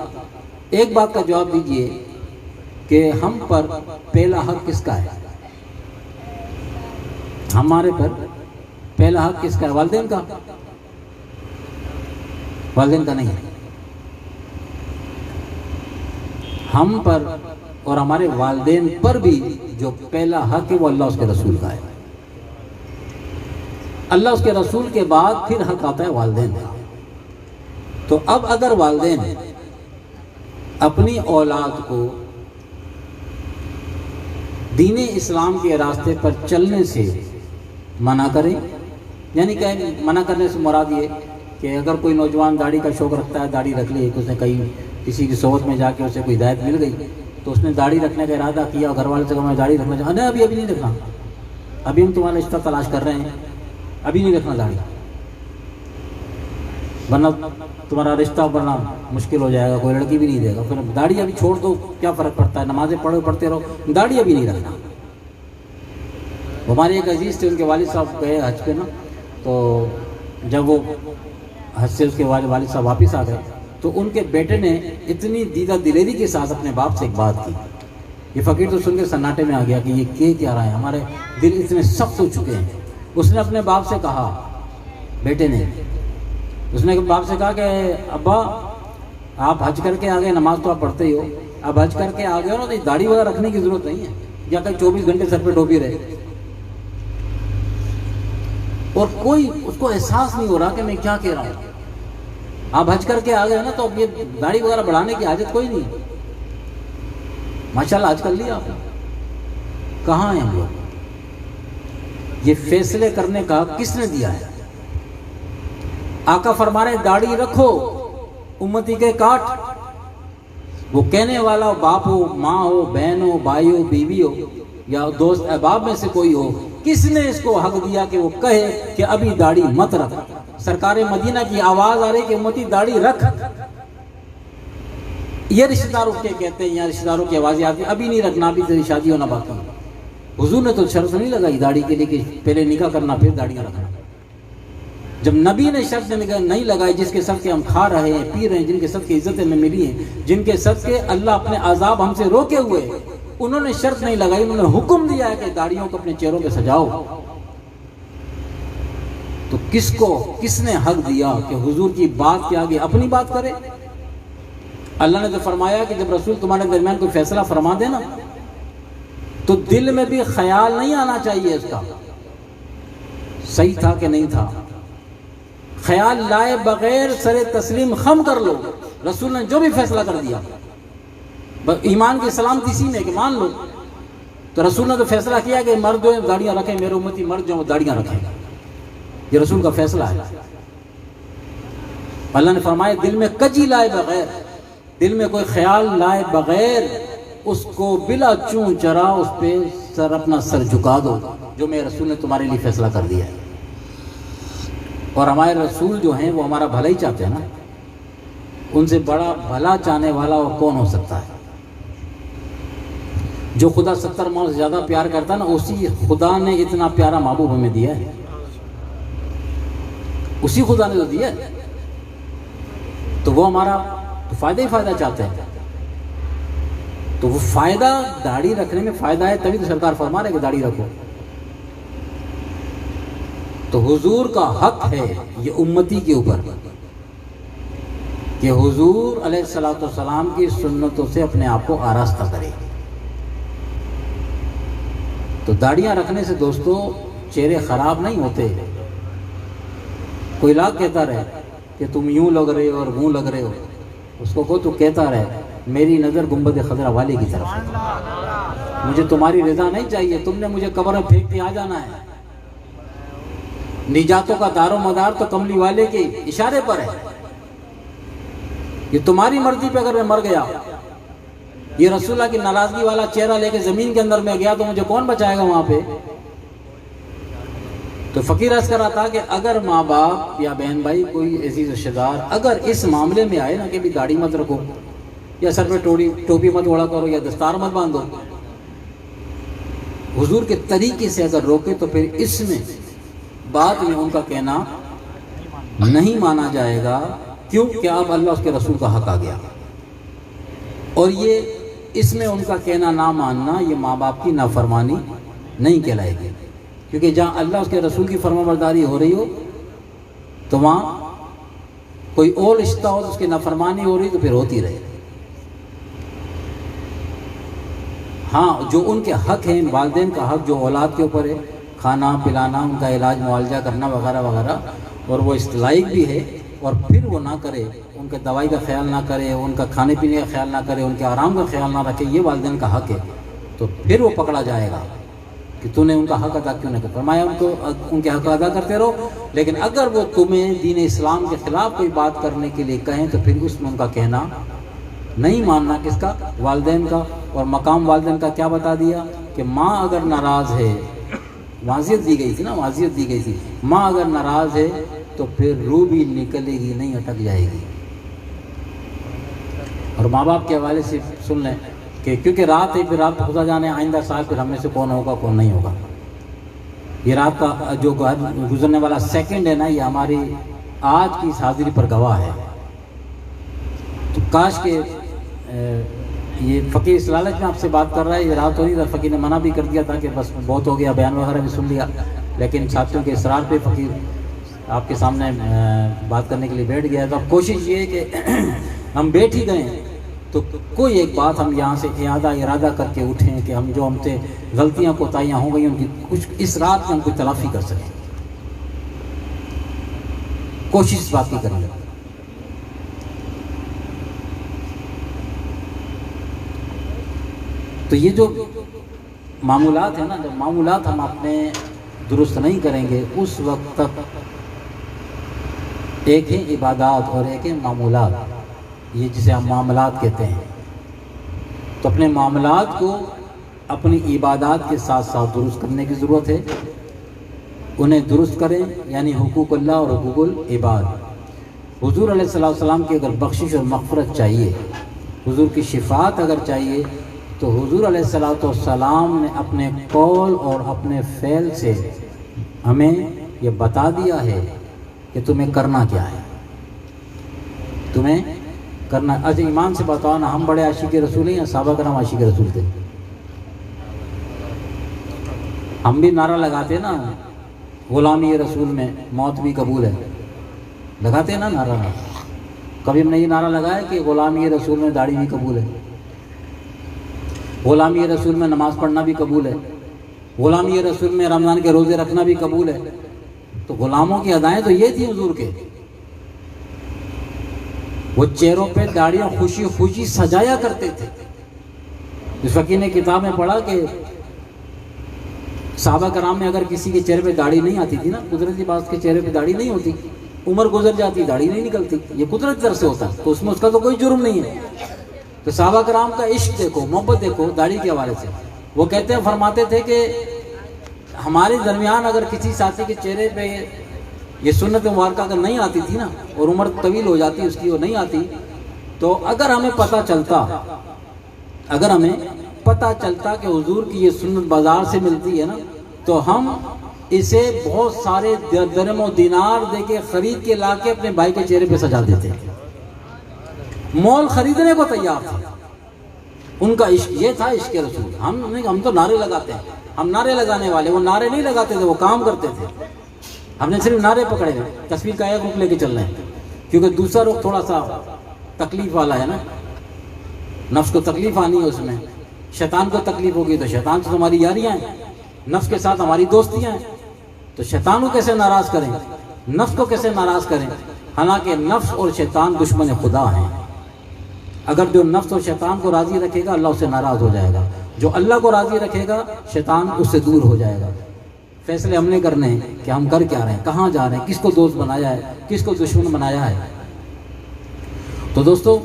ایک بات کا جواب دیجئے کہ ہم پر پہلا حق کس کا ہے؟ ہمارے پر پہلا حق کس کا ہے؟ والدین کا؟ والدین کا نہیں ہے۔ ہم پر اور ہمارے والدین پر بھی جو پہلا حق ہے وہ اللہ اس کے رسول کا ہے۔ اللہ اس کے رسول کے بعد پھر حق آتا ہے والدین کا۔ تو اب اگر والدین اپنی اولاد کو دین اسلام کے راستے پر چلنے سے منع کریں، یعنی کہ منع کرنے سے مراد یہ کہ اگر کوئی نوجوان داڑھی کا شوق رکھتا ہے، داڑھی رکھ لی، کہ اس نے کہیں کسی کی صحبت میں جا کے اسے کوئی ہدایت مل گئی تو اس نے داڑھی رکھنے کا ارادہ کیا، گھر والے سے کہا میں داڑھی رکھنا چاہتا ہوں، نہیں ابھی نہیں رکھنا، ابھی ہم تمہارا رشتہ تلاش کر رہے ہیں، ابھی نہیں رکھنا داڑھی، ورنہ تمہارا رشتہ بننا مشکل ہو جائے گا، کوئی لڑکی بھی نہیں دے گا، پھر داڑھی ابھی چھوڑ دو، کیا فرق پڑتا ہے، نمازیں پڑھتے رہو، داڑھی ابھی نہیں رکھنا۔ ہمارے ایک عزیز تھے، ان کے والد صاحب گئے حج پہ نا، تو جب وہ حج سے اس کے والد صاحب واپس آ گئے تو ان کے بیٹے نے اتنی دیدہ دلیری کے ساتھ اپنے باپ سے ایک بات کی۔ یہ فقیر تو سن کے سناٹے میں آ گیا کہ یہ کیا رہا ہے، ہمارے دل اتنے سخت ہو چکے ہیں۔ اس نے اپنے باپ سے کہا، بیٹے نے اس نے باپ سے کہا کہ ابا آپ حج کر کے آ گئے، نماز تو آپ پڑھتے ہی ہو، اب حج کر کے آ گئے ہو نا تو داڑھی وغیرہ رکھنے کی ضرورت نہیں ہے، یا کہ 24 گھنٹے سر پہ ٹوپی رہے۔ اور کوئی اس کو احساس نہیں ہو رہا کہ میں کیا کہہ رہا ہوں۔ آپ حج کر کے آ گئے نا تو اب یہ داڑھی وغیرہ بڑھانے کی حاجت کوئی نہیں۔ ماشاءاللہ حج کر لیا آپ نے، کہاں ہیں ہم لوگ؟ یہ فیصلے کرنے کا کس نے دیا ہے؟ آقا فرما رہے داڑھی رکھو امتی کے کاٹ۔ وہ کہنے والا ہو، باپ ہو، ماں ہو، بہن ہو، بھائی ہو، بیوی ہو، یا دوست احباب میں سے کوئی ہو، کس نے اس کو حق دیا کہ وہ کہے کہ ابھی داڑھی مت رکھ؟ سرکار مدینہ کی آواز آ رہی کہ امتی داڑھی رکھ۔ یہ رشتہ دار اٹھ کے کہتے ہیں، یا رشتہ داروں کی آوازیں آتی ہیں ابھی نہیں رکھنا، ابھی تیری شادی ہونا باقی ہے۔ حضور نے تو شرط نہیں لگائی داڑھی کے لیے کہ پہلے نکاح کرنا پھر داڑیاں رکھنا۔ جب نبی نے شرط نہیں لگائی، جس کے صدقے ہم کھا رہے ہیں، پی رہے ہیں، جن کے صدقے عزتیں ہمیں ملی ہیں، جن کے صدقے اللہ اپنے عذاب ہم سے روکے ہوئے، انہوں نے شرط نہیں لگائی، انہوں نے حکم دیا ہے کہ داڑھیوں کو اپنے چہروں پہ سجاؤ۔ تو کس نے حق دیا کہ حضور کی بات کے آگے اپنی بات کرے؟ اللہ نے تو فرمایا کہ جب رسول تمہارے درمیان کوئی فیصلہ فرما دے نا تو دل میں بھی خیال نہیں آنا چاہیے اس کا صحیح تھا کہ نہیں تھا، خیال لائے بغیر سر تسلیم خم کر لو۔ رسول نے جو بھی فیصلہ کر دیا، ایمان کی سلامتی اسی میں کہ مان لو۔ تو رسول نے تو فیصلہ کیا کہ مرد جو داڑیاں رکھیں، میرے امتی مرد جو داڑیاں رکھیں، یہ رسول کا فیصلہ ہے۔ اللہ نے فرمایا دل میں کجی لائے بغیر، دل میں کوئی خیال لائے بغیر اس کو بلا چون چرا اس پہ اپنا سر جھکا دو، جو میں رسول نے تمہارے لیے فیصلہ کر دیا ہے۔ اور ہمارے رسول جو ہیں وہ ہمارا بھلا ہی چاہتے ہیں نا، ان سے بڑا بھلا چاہنے والا اور کون ہو سکتا ہے؟ جو خدا 70 ماؤں سے زیادہ پیار کرتا ہے نا، اسی خدا نے اتنا پیارا محبوب ہمیں دیا ہے، اسی خدا نے تو دیا ہے۔ تو وہ ہمارا تو فائدہ ہی فائدہ چاہتے ہیں، تو وہ فائدہ داڑھی رکھنے میں فائدہ ہے، تبھی تو سرکار فرما رہے کہ داڑھی رکھو۔ تو حضور کا حق ہے یہ امتی کے اوپر کہ حضور علیہ السلام کی سنتوں سے اپنے آپ کو آراستہ کرے۔ تو داڑیاں رکھنے سے دوستو چہرے خراب نہیں ہوتے۔ کوئی لاکھ کہتا رہے کہ تم یوں لگ رہے ہو اور وہ لگ رہے ہو، اس کو تو کہتا رہے میری نظر گنبد خضرا والے کی طرف ہے، مجھے تمہاری رضا نہیں چاہیے، تم نے مجھے قبر میں پھینک کے آ جانا ہے۔ نجاتوں کا دار و مدار تو کملی والے کے اشارے پر ہے، یہ تمہاری مرضی پہ اگر میں مر گیا، یہ رسول اللہ کی ناراضگی والا چہرہ لے کے زمین کے اندر میں گیا تو مجھے کون بچائے گا وہاں پہ؟ تو فقیر عرض کر رہا تھا کہ اگر ماں باپ یا بہن بھائی کوئی عزیز رشتہ دار اگر اس معاملے میں آئے نا کہ بھی داڑھی مت رکھو یا سر پہ ٹوپی مت اوڑا کرو یا دستار مت باندھو، حضور کے طریقے سے اگر روکے تو پھر اس میں بعد میں ان کا کہنا نہیں مانا جائے گا، کیوں کہ اب اللہ اس کے رسول کا حق آ گیا، اور یہ اس میں ان کا کہنا نہ ماننا یہ ماں باپ کی نافرمانی نہیں کہلائے گی، کیونکہ جہاں اللہ اس کے رسول کی فرما برداری ہو رہی ہو تو وہاں کوئی اور رشتہ ہو تو اس کی نافرمانی ہو رہی تو پھر ہوتی رہے۔ ہاں جو ان کے حق ہیں، والدین کا حق جو اولاد کے اوپر ہے، کھانا پلانا، ان کا علاج معالجہ کرنا وغیرہ وغیرہ، اور وہ اس لائق بھی ہے، اور پھر وہ نہ کرے، ان کے دوائی کا خیال نہ کرے، ان کا کھانے پینے کا خیال نہ کرے، ان کے آرام کا خیال نہ رکھے، یہ والدین کا حق ہے، تو پھر وہ پکڑا جائے گا کہ تو نے ان کا حق ادا کیوں نہیں کیا۔ فرمایا ان کے حق ادا کرتے رہو، لیکن اگر وہ تمہیں دین اسلام کے خلاف کوئی بات کرنے کے لیے کہیں تو پھر اس میں ان کا کہنا نہیں ماننا، کس کا؟ والدین کا۔ اور مقام والدین کا کیا بتا دیا کہ ماں اگر ناراض ہے، معذرت دی گئی تھی نا، معذرت دی گئی تھی، ماں اگر ناراض ہے تو پھر روح بھی نکلے گی نہیں، اٹک جائے گی۔ اور ماں باپ کے حوالے سے سن لیں کہ کیونکہ رات ہے، پھر رات خدا جانے آئندہ سال پھر ہم میں سے کون ہوگا کون نہیں ہوگا، یہ رات کا جو گزرنے والا سیکنڈ ہے نا، یہ ہماری آج کی اس حاضری پر گواہ ہے۔ تو کاش کہ یہ فقیر اس لالچ میں آپ سے بات کر رہا ہے، یہ رات ہو نہیں تھا، فقیر نے منع بھی کر دیا تھا کہ بس بہت ہو گیا، بیان وغیرہ بھی سن لیا، لیکن ساتھیوں کے اصرار پہ فقیر آپ کے سامنے بات کرنے کے لیے بیٹھ گیا۔ تو اب کوشش یہ ہے کہ ہم بیٹھ ہی گئے تو کوئی ایک بات ہم یہاں سے ارادہ کر کے اٹھیں کہ ہم جو ہم سے غلطیاں کوتاہیاں ہو گئی ان کی کچھ اس رات میں ہم کوئی تلافی کر سکیں، کوشش اس بات کی کریں۔ تو یہ جو معمولات ہیں نا، جب معمولات ہم اپنے درست نہیں کریں گے اس وقت تک، ایک ہے عبادات اور ایک ہے معمولات، یہ جسے ہم معاملات کہتے ہیں، تو اپنے معاملات کو اپنی عبادات کے ساتھ ساتھ درست کرنے کی ضرورت ہے، انہیں درست کریں، یعنی حقوق اللہ اور حقوق العباد۔ حضور علیہ السلام کی اگر بخشش اور مغفرت چاہیے، حضور کی شفاعت اگر چاہیے، تو حضور علیہ السلام نے اپنے قول اور اپنے فعل سے ہمیں یہ بتا دیا ہے کہ تمہیں کرنا کیا ہے، تمہیں کرنا۔ اچھا ایمان سے بتاؤ نا، ہم بڑے عاشق رسول ہیں یا صحابہ کرام عاشق رسول تھے؟ ہم بھی نعرہ لگاتے ہیں نا غلامی رسول میں موت بھی قبول ہے، لگاتے ہیں نا نعرہ. کبھی ہم نے یہ نعرہ لگایا کہ غلامی رسول میں داڑھی بھی قبول ہے، غلامی رسول میں نماز پڑھنا بھی قبول ہے، غلامی رسول میں رمضان کے روزے رکھنا بھی قبول ہے؟ تو غلاموں کی ادائیں تو یہ تھی حضور کے. وہ چہروں پہ داڑیاں خوشی خوشی سجایا کرتے تھے. اس فقیر نے کتاب میں پڑھا کہ صحابہ کرام میں اگر کسی کے چہرے پہ داڑھی نہیں آتی تھی نا، قدرتی بات کے چہرے پہ داڑھی نہیں ہوتی، عمر گزر جاتی داڑھی نہیں نکلتی، یہ قدرتی طرف سے ہوتا ہے، تو اس میں اس کا تو کوئی جرم نہیں ہے. تو صحابہ کرام کا عشق دیکھو، محبت دیکھو داڑھی کے حوالے سے. وہ کہتے ہیں، فرماتے تھے کہ ہمارے درمیان اگر کسی ساتھی کے چہرے پہ یہ سنت مبارکہ اگر نہیں آتی تھی نا، اور عمر طویل ہو جاتی اس کی، وہ نہیں آتی، تو اگر ہمیں پتہ چلتا کہ حضور کی یہ سنت بازار سے ملتی ہے نا، تو ہم اسے بہت سارے درہم و دینار دے کے خرید کے لا کے اپنے بھائی کے چہرے پہ سجا دیتے. مول خریدنے کو تیار تھا. ان کا عشق یہ تھا، عشق رسول. ہم تو نعرے لگاتے ہیں، ہم نعرے لگانے والے. وہ نعرے نہیں لگاتے تھے، وہ کام کرتے تھے. ہم نے صرف نعرے پکڑے ہیں. تصویر کا ایک رخ لے کے چل رہے ہیں، کیونکہ دوسرا رخ تھوڑا سا تکلیف والا ہے نا، نفس کو تکلیف آنی ہے اس میں. شیطان کو تکلیف ہوگی تو شیطان سے ہماری یاریاں ہیں، نفس کے ساتھ ہماری دوستیاں ہیں. تو شیطان کو کیسے ناراض کریں، نفس کو کیسے ناراض کریں؟ حالانکہ نفس اور شیطان دشمن خدا ہیں. اگر جو نفس اور شیطان کو راضی رکھے گا، اللہ اس سے ناراض ہو جائے گا. جو اللہ کو راضی رکھے گا، شیطان اس سے دور ہو جائے گا. فیصلے ہم نے کرنے ہیں کہ ہم کر کیا رہے ہیں، کہاں جا رہے ہیں، کس کو دوست بنایا ہے، کس کو دشمن بنایا ہے. تو دوستو،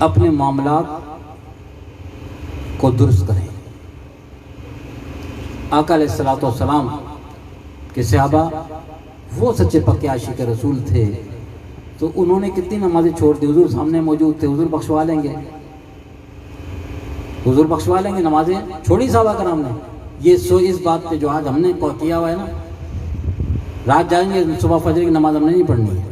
اپنے معاملات کو درست کریں. آقا علیہ الصلوۃ والسلام کے صحابہ وہ سچے پکے عاشق رسول تھے، تو انہوں نے کتنی نمازیں چھوڑ دی. حضور سامنے موجود تھے، حضور بخشوا لیں گے، حضور بخشوا لیں گے. نمازیں چھوڑی صحابہ کرام نے. یہ اس بات پہ جو آج ہم نے کیا ہوا ہے نا، رات جائیں گے صبح فجر کی نماز ہم نے نہیں پڑھنی ہے،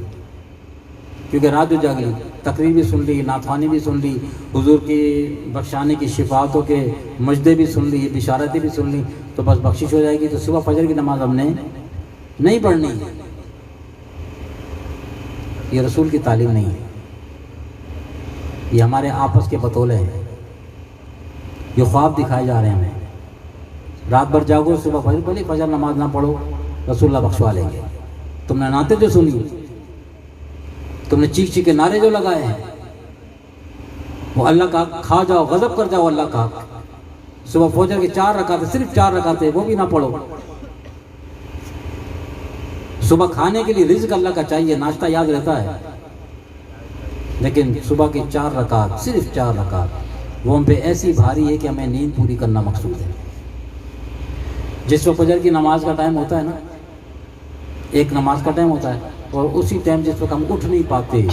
کیونکہ رات جو جاگی تقریر بھی سن لی، نعتخوانی بھی سن لی، حضور کی بخشانے کی شفاعتوں کے مجدے بھی سن لی، بشارتیں بھی سن لی، تو بس بخشش ہو جائے گی. تو صبح فجر کی نماز ہم نے نہیں پڑھنی ہے. یہ رسول کی تعلیم نہیں ہے، یہ ہمارے آپس کے بتولے ہیں، یہ خواب دکھائے جا رہے ہیں ہمیں. رات بھر جاگو، صبح فجر بھلے فجر نماز نہ پڑھو، رسول اللہ بخشوا لیں گے. تم نے نعتیں جو سنی، تم نے چیخ چیخ کے نعرے جو لگائے ہیں، وہ اللہ کا کھا جاؤ، غضب کر جاؤ اللہ کا. صبح فجر کے 4 رکعتیں، صرف 4 رکعتیں، وہ بھی نہ پڑھو. صبح کھانے کے لیے رزق اللہ کا چاہیے، ناشتہ یاد رہتا ہے، لیکن صبح کی 4 رکعت، صرف 4 رکعت، وہ ہم پہ ایسی بھاری ہے کہ ہمیں نیند پوری کرنا مقصود ہے. جس وقت فجر کی نماز کا ٹائم ہوتا ہے نا، ایک نماز کا ٹائم ہوتا ہے، اور اسی ٹائم جس وقت ہم اٹھ نہیں پاتے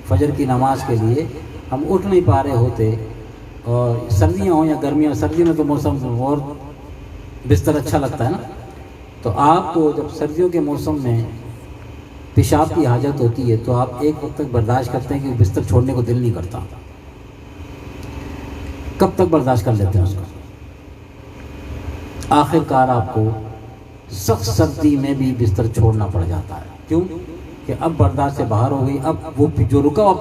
فجر کی نماز کے لیے، ہم اٹھ نہیں پا رہے ہوتے، اور سردیاں ہوں یا گرمیاں، سردیوں میں تو موسم اور بستر اچھا لگتا ہے نا، تو آپ کو جب سردیوں کے موسم میں پیشاب کی حاجت ہوتی ہے، تو آپ ایک وقت تک برداشت کرتے ہیں کہ بستر چھوڑنے کو دل نہیں کرتا. کب تک برداشت کر لیتے ہیں اس کو؟ آخر کار آپ کو سخت سردی میں بھی بستر چھوڑنا پڑ جاتا ہے. کیوں؟ کہ اب برداشت سے باہر ہو گئی، اب وہ جو رکا ہوا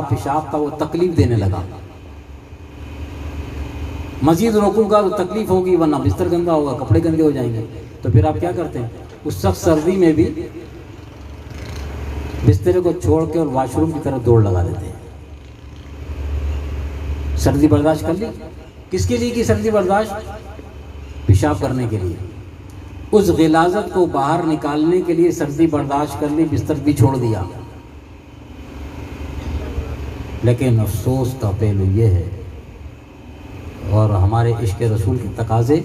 پیشاب تھا وہ تکلیف دینے لگا. مزید روکوں گا تو تکلیف ہوگی، ورنہ بستر گندا ہوگا، کپڑے گندے ہو جائیں گے. تو پھر آپ کیا کرتے ہیں؟ اس سخت سردی میں بھی بستر کو چھوڑ کے اور واش روم کی طرف دوڑ لگا دیتے ہیں. سردی برداشت کر لی. کس کے لیے کی سردی برداشت؟ پیشاب کرنے کے لیے. اس غلاظت کو باہر نکالنے کے لیے سردی برداشت کر لی، بستر بھی چھوڑ دیا. لیکن افسوس کا پہلو یہ ہے، اور ہمارے عشق رسول کے تقاضے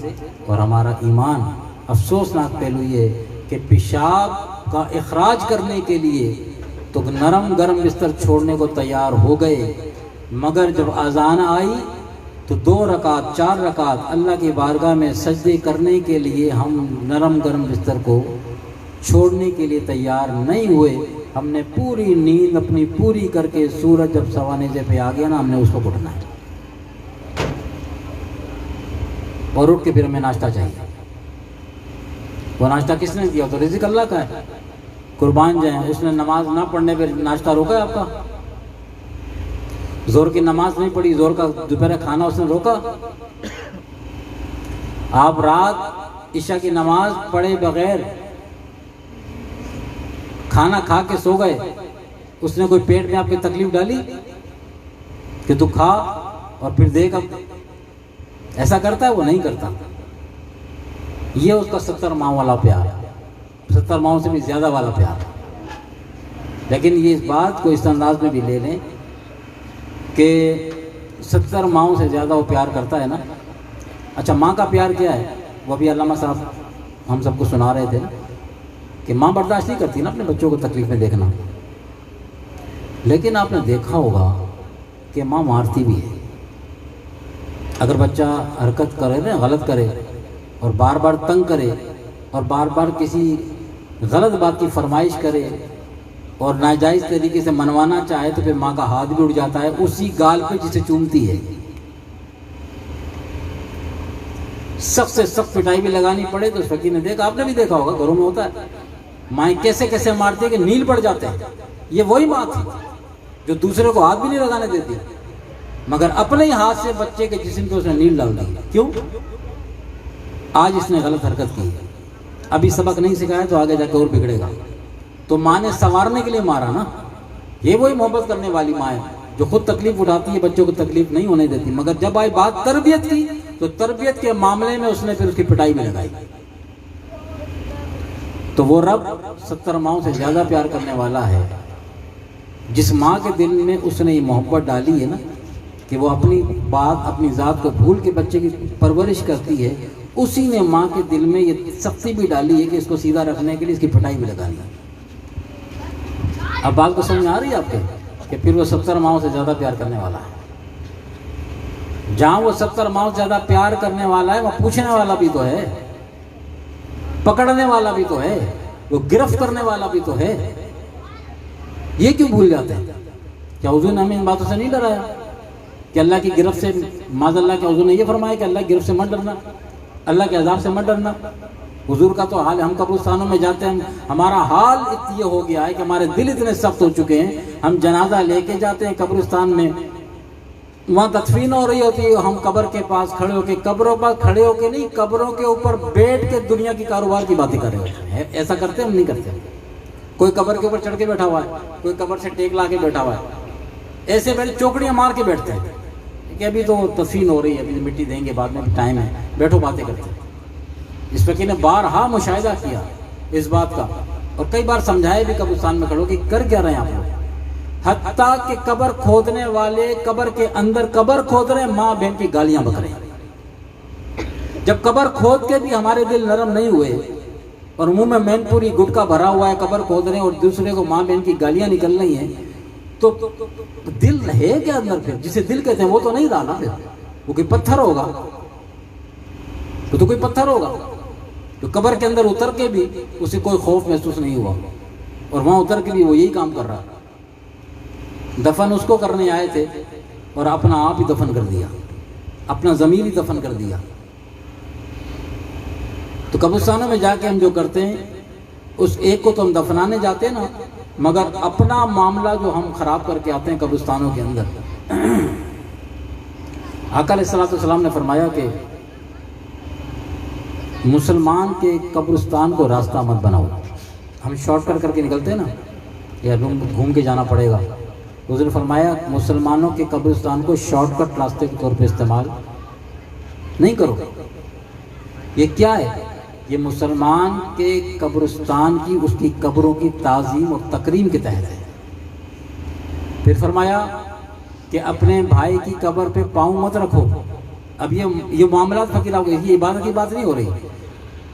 اور ہمارا ایمان، افسوسناک پہلو یہ ہے کہ پیشاب کا اخراج کرنے کے لیے تو نرم گرم بستر چھوڑنے کو تیار ہو گئے، مگر جب اذان آئی تو 2 رکعت 4 رکعت اللہ کی بارگاہ میں سجدے کرنے کے لیے ہم نرم گرم بستر کو چھوڑنے کے لیے تیار نہیں ہوئے. ہم نے پوری نیند اپنی پوری کر کے سورج جب سوانحے پہ آ گیا نا، ہم نے اس کو اٹھنا ہے. اور اٹھ کے پھر ہمیں ناشتہ چاہیے. وہ ناشتہ کس نے دیا؟ تو رزق اللہ کا ہے. قربان جائیں، اس نے نماز نہ پڑھنے پہ ناشتہ روکا ہے آپ کا؟ زور کی نماز نہیں پڑھی، زور کا دوپہر کھانا اس نے روکا؟ آپ رات عشاء کی نماز پڑھے بغیر کھانا کھا کے سو گئے، اس نے کوئی پیٹ میں آپ کی تکلیف ڈالی کہ تو کھا اور پھر دیکھ؟ اب ایسا کرتا ہے؟ وہ نہیں کرتا. یہ اس کا 70 ماہ والا پیار ہے، 70 ماہوں سے بھی زیادہ والا پیار ہے. لیکن یہ اس بات کو اس انداز میں بھی لے لیں کہ 70 ماہوں سے زیادہ وہ پیار کرتا ہے نا. اچھا، ماں کا پیار کیا ہے؟ وہ بھی علامہ صاحب ہم سب کو سنا رہے تھے نا کہ ماں برداشت نہیں کرتی نا اپنے بچوں کو تکلیف میں دیکھنا. لیکن آپ نے دیکھا ہوگا کہ ماں مارتی بھی ہے. اگر بچہ حرکت کرے نا، غلط کرے اور بار بار تنگ کرے اور بار بار کسی غلط بات کی فرمائش کرے اور ناجائز طریقے سے منوانا چاہے تو پھر ماں کا ہاتھ بھی اڑ جاتا ہے اسی گال پہ جسے چومتی ہے. سخت سے سخت پٹائی بھی لگانی پڑے تو فقیر نے دیکھا، آپ نے بھی دیکھا ہوگا، گھروں میں ہوتا ہے مائیں کیسے کیسے مارتی ہے کہ نیل پڑ جاتے ہیں. یہ وہی ماں تھی جو دوسرے کو ہاتھ بھی نہیں لگانے دیتی، مگر اپنے ہی ہاتھ سے بچے کے جسم پہ اس نے نیل ڈال دی. کیوں؟ آج اس نے غلط حرکت کی، ابھی سبق نہیں سکھایا تو آگے جا کے اور بگڑے گا. تو ماں نے سنوارنے کے لیے مارا نا. یہ وہی محبت کرنے والی ماں ہے جو خود تکلیف اٹھاتی ہے، بچوں کو تکلیف نہیں ہونے دیتی. مگر جب آئی بات تربیت کی تو تربیت کے معاملے میں اس نے پھر اس کی پٹائی میں لگائی. تو وہ رب 70 ماہوں سے زیادہ پیار کرنے والا ہے. جس ماں کے دل میں اس نے یہ محبت ڈالی ہے نا کہ وہ اپنی بات، اپنی ذات کو بھول کے بچے کی پرورش کرتی ہے، اسی نے ماں کے دل میں یہ سختی بھی ڈالی ہے کہ اس کو سیدھا رکھنے کے لیے اس کی پٹائی بھی لگانی ہے. اب بات کو سمجھ آ رہی ہے آپ کے کہ پھر وہ 70 ماہوں سے زیادہ پیار کرنے والا ہے. جہاں وہ 70 ماہوں سے زیادہ پیار کرنے والا ہے وہاں پوچھنے والا بھی تو ہے، پکڑنے والا بھی تو ہے، وہ گرفت کرنے والا بھی تو ہے. یہ کیوں بھول جاتے ہیں؟ کیا حضور نے ہمیں ان باتوں سے نہیں ڈرایا کہ اللہ کی گرفت سے، معاذ اللہ کے حضور نے یہ فرمایا کہ اللہ کی گرفت سے مت ڈرنا، اللہ کے عذاب سے مت ڈرنا. حضور کا تو حال، ہم قبرستانوں میں جاتے ہیں، ہمارا حال یہ ہو گیا ہے کہ ہمارے دل اتنے سخت ہو چکے ہیں، ہم جنازہ لے کے جاتے ہیں قبرستان میں، وہاں تدفین ہو رہی ہوتی ہے، ہم قبر کے پاس کھڑے ہو کے، قبروں پر کھڑے ہو کے نہیں، قبروں کے اوپر بیٹھ کے دنیا کی کاروبار کی باتیں کر رہے ہوتے ہیں. ایسا کرتے ہیں؟ ہم نہیں کرتے. کوئی قبر کے اوپر چڑھ کے بیٹھا ہوا ہے، کوئی قبر سے ٹیک لا کے بیٹھا ہوا ہے، ایسے بیٹھے چوکڑیاں مار کے بیٹھتے ہیں کہ ابھی تو تدفین ہو رہی ہے، ابھی مٹی دیں گے، بعد میں ٹائم ہے، بیٹھو باتیں کرتے ہیں. اس فقیر نے بارہا مشاہدہ کیا اس بات کا اور کئی بار سمجھائے بھی قبرستان میں کھڑو کہ کر کیا رہے ہیں آپ لوگ. حتیٰ کہ قبر کھودنے والے قبر کے اندر قبر کھود رہے ہیں، ماں بہن کی گالیاں بک رہے ہیں. جب قبر کھود کے بھی ہمارے دل نرم نہیں ہوئے اور منہ میں مین پوری گٹکا بھرا ہوا ہے، قبر کھود رہے ہیں اور دوسرے کو ماں بہن کی گالیاں نکل رہی ہیں، تو دل ہے کیا اندر؟ پھر جسے دل کہتے ہیں وہ تو نہیں رہا نا. پھر وہ کوئی پتھر ہوگا، وہ تو کوئی پتھر ہوگا جو قبر کے اندر اتر کے بھی اسے کوئی خوف محسوس نہیں ہوا اور وہاں اتر کے بھی وہ یہی کام کر رہا. دفن اس کو کرنے آئے تھے اور اپنا آپ ہی دفن کر دیا، اپنا ضمیر ہی دفن کر دیا. تو قبرستانوں میں جا کے ہم جو کرتے ہیں اس ایک کو تو ہم دفنانے جاتے ہیں نا، مگر اپنا معاملہ جو ہم خراب کر کے آتے ہیں قبرستانوں کے اندر. آقا علیہ السلام نے فرمایا کہ مسلمان کے قبرستان کو راستہ مت بناؤ. ہم شارٹ کٹ کر کے نکلتے ہیں نا، یا گھوم کے جانا پڑے گا. حضور نے فرمایا مسلمانوں کے قبرستان کو شارٹ کٹ راستے کے طور پہ استعمال نہیں کرو. یہ کیا ہے؟ یہ مسلمان کے قبرستان کی، اس کی قبروں کی تعظیم اور تکریم کے تحت ہے. پھر فرمایا کہ اپنے بھائی کی قبر پہ پاؤں مت رکھو. اب یہ معاملات فقیر آپ کو، یہ عبادت کی بات نہیں ہو رہی،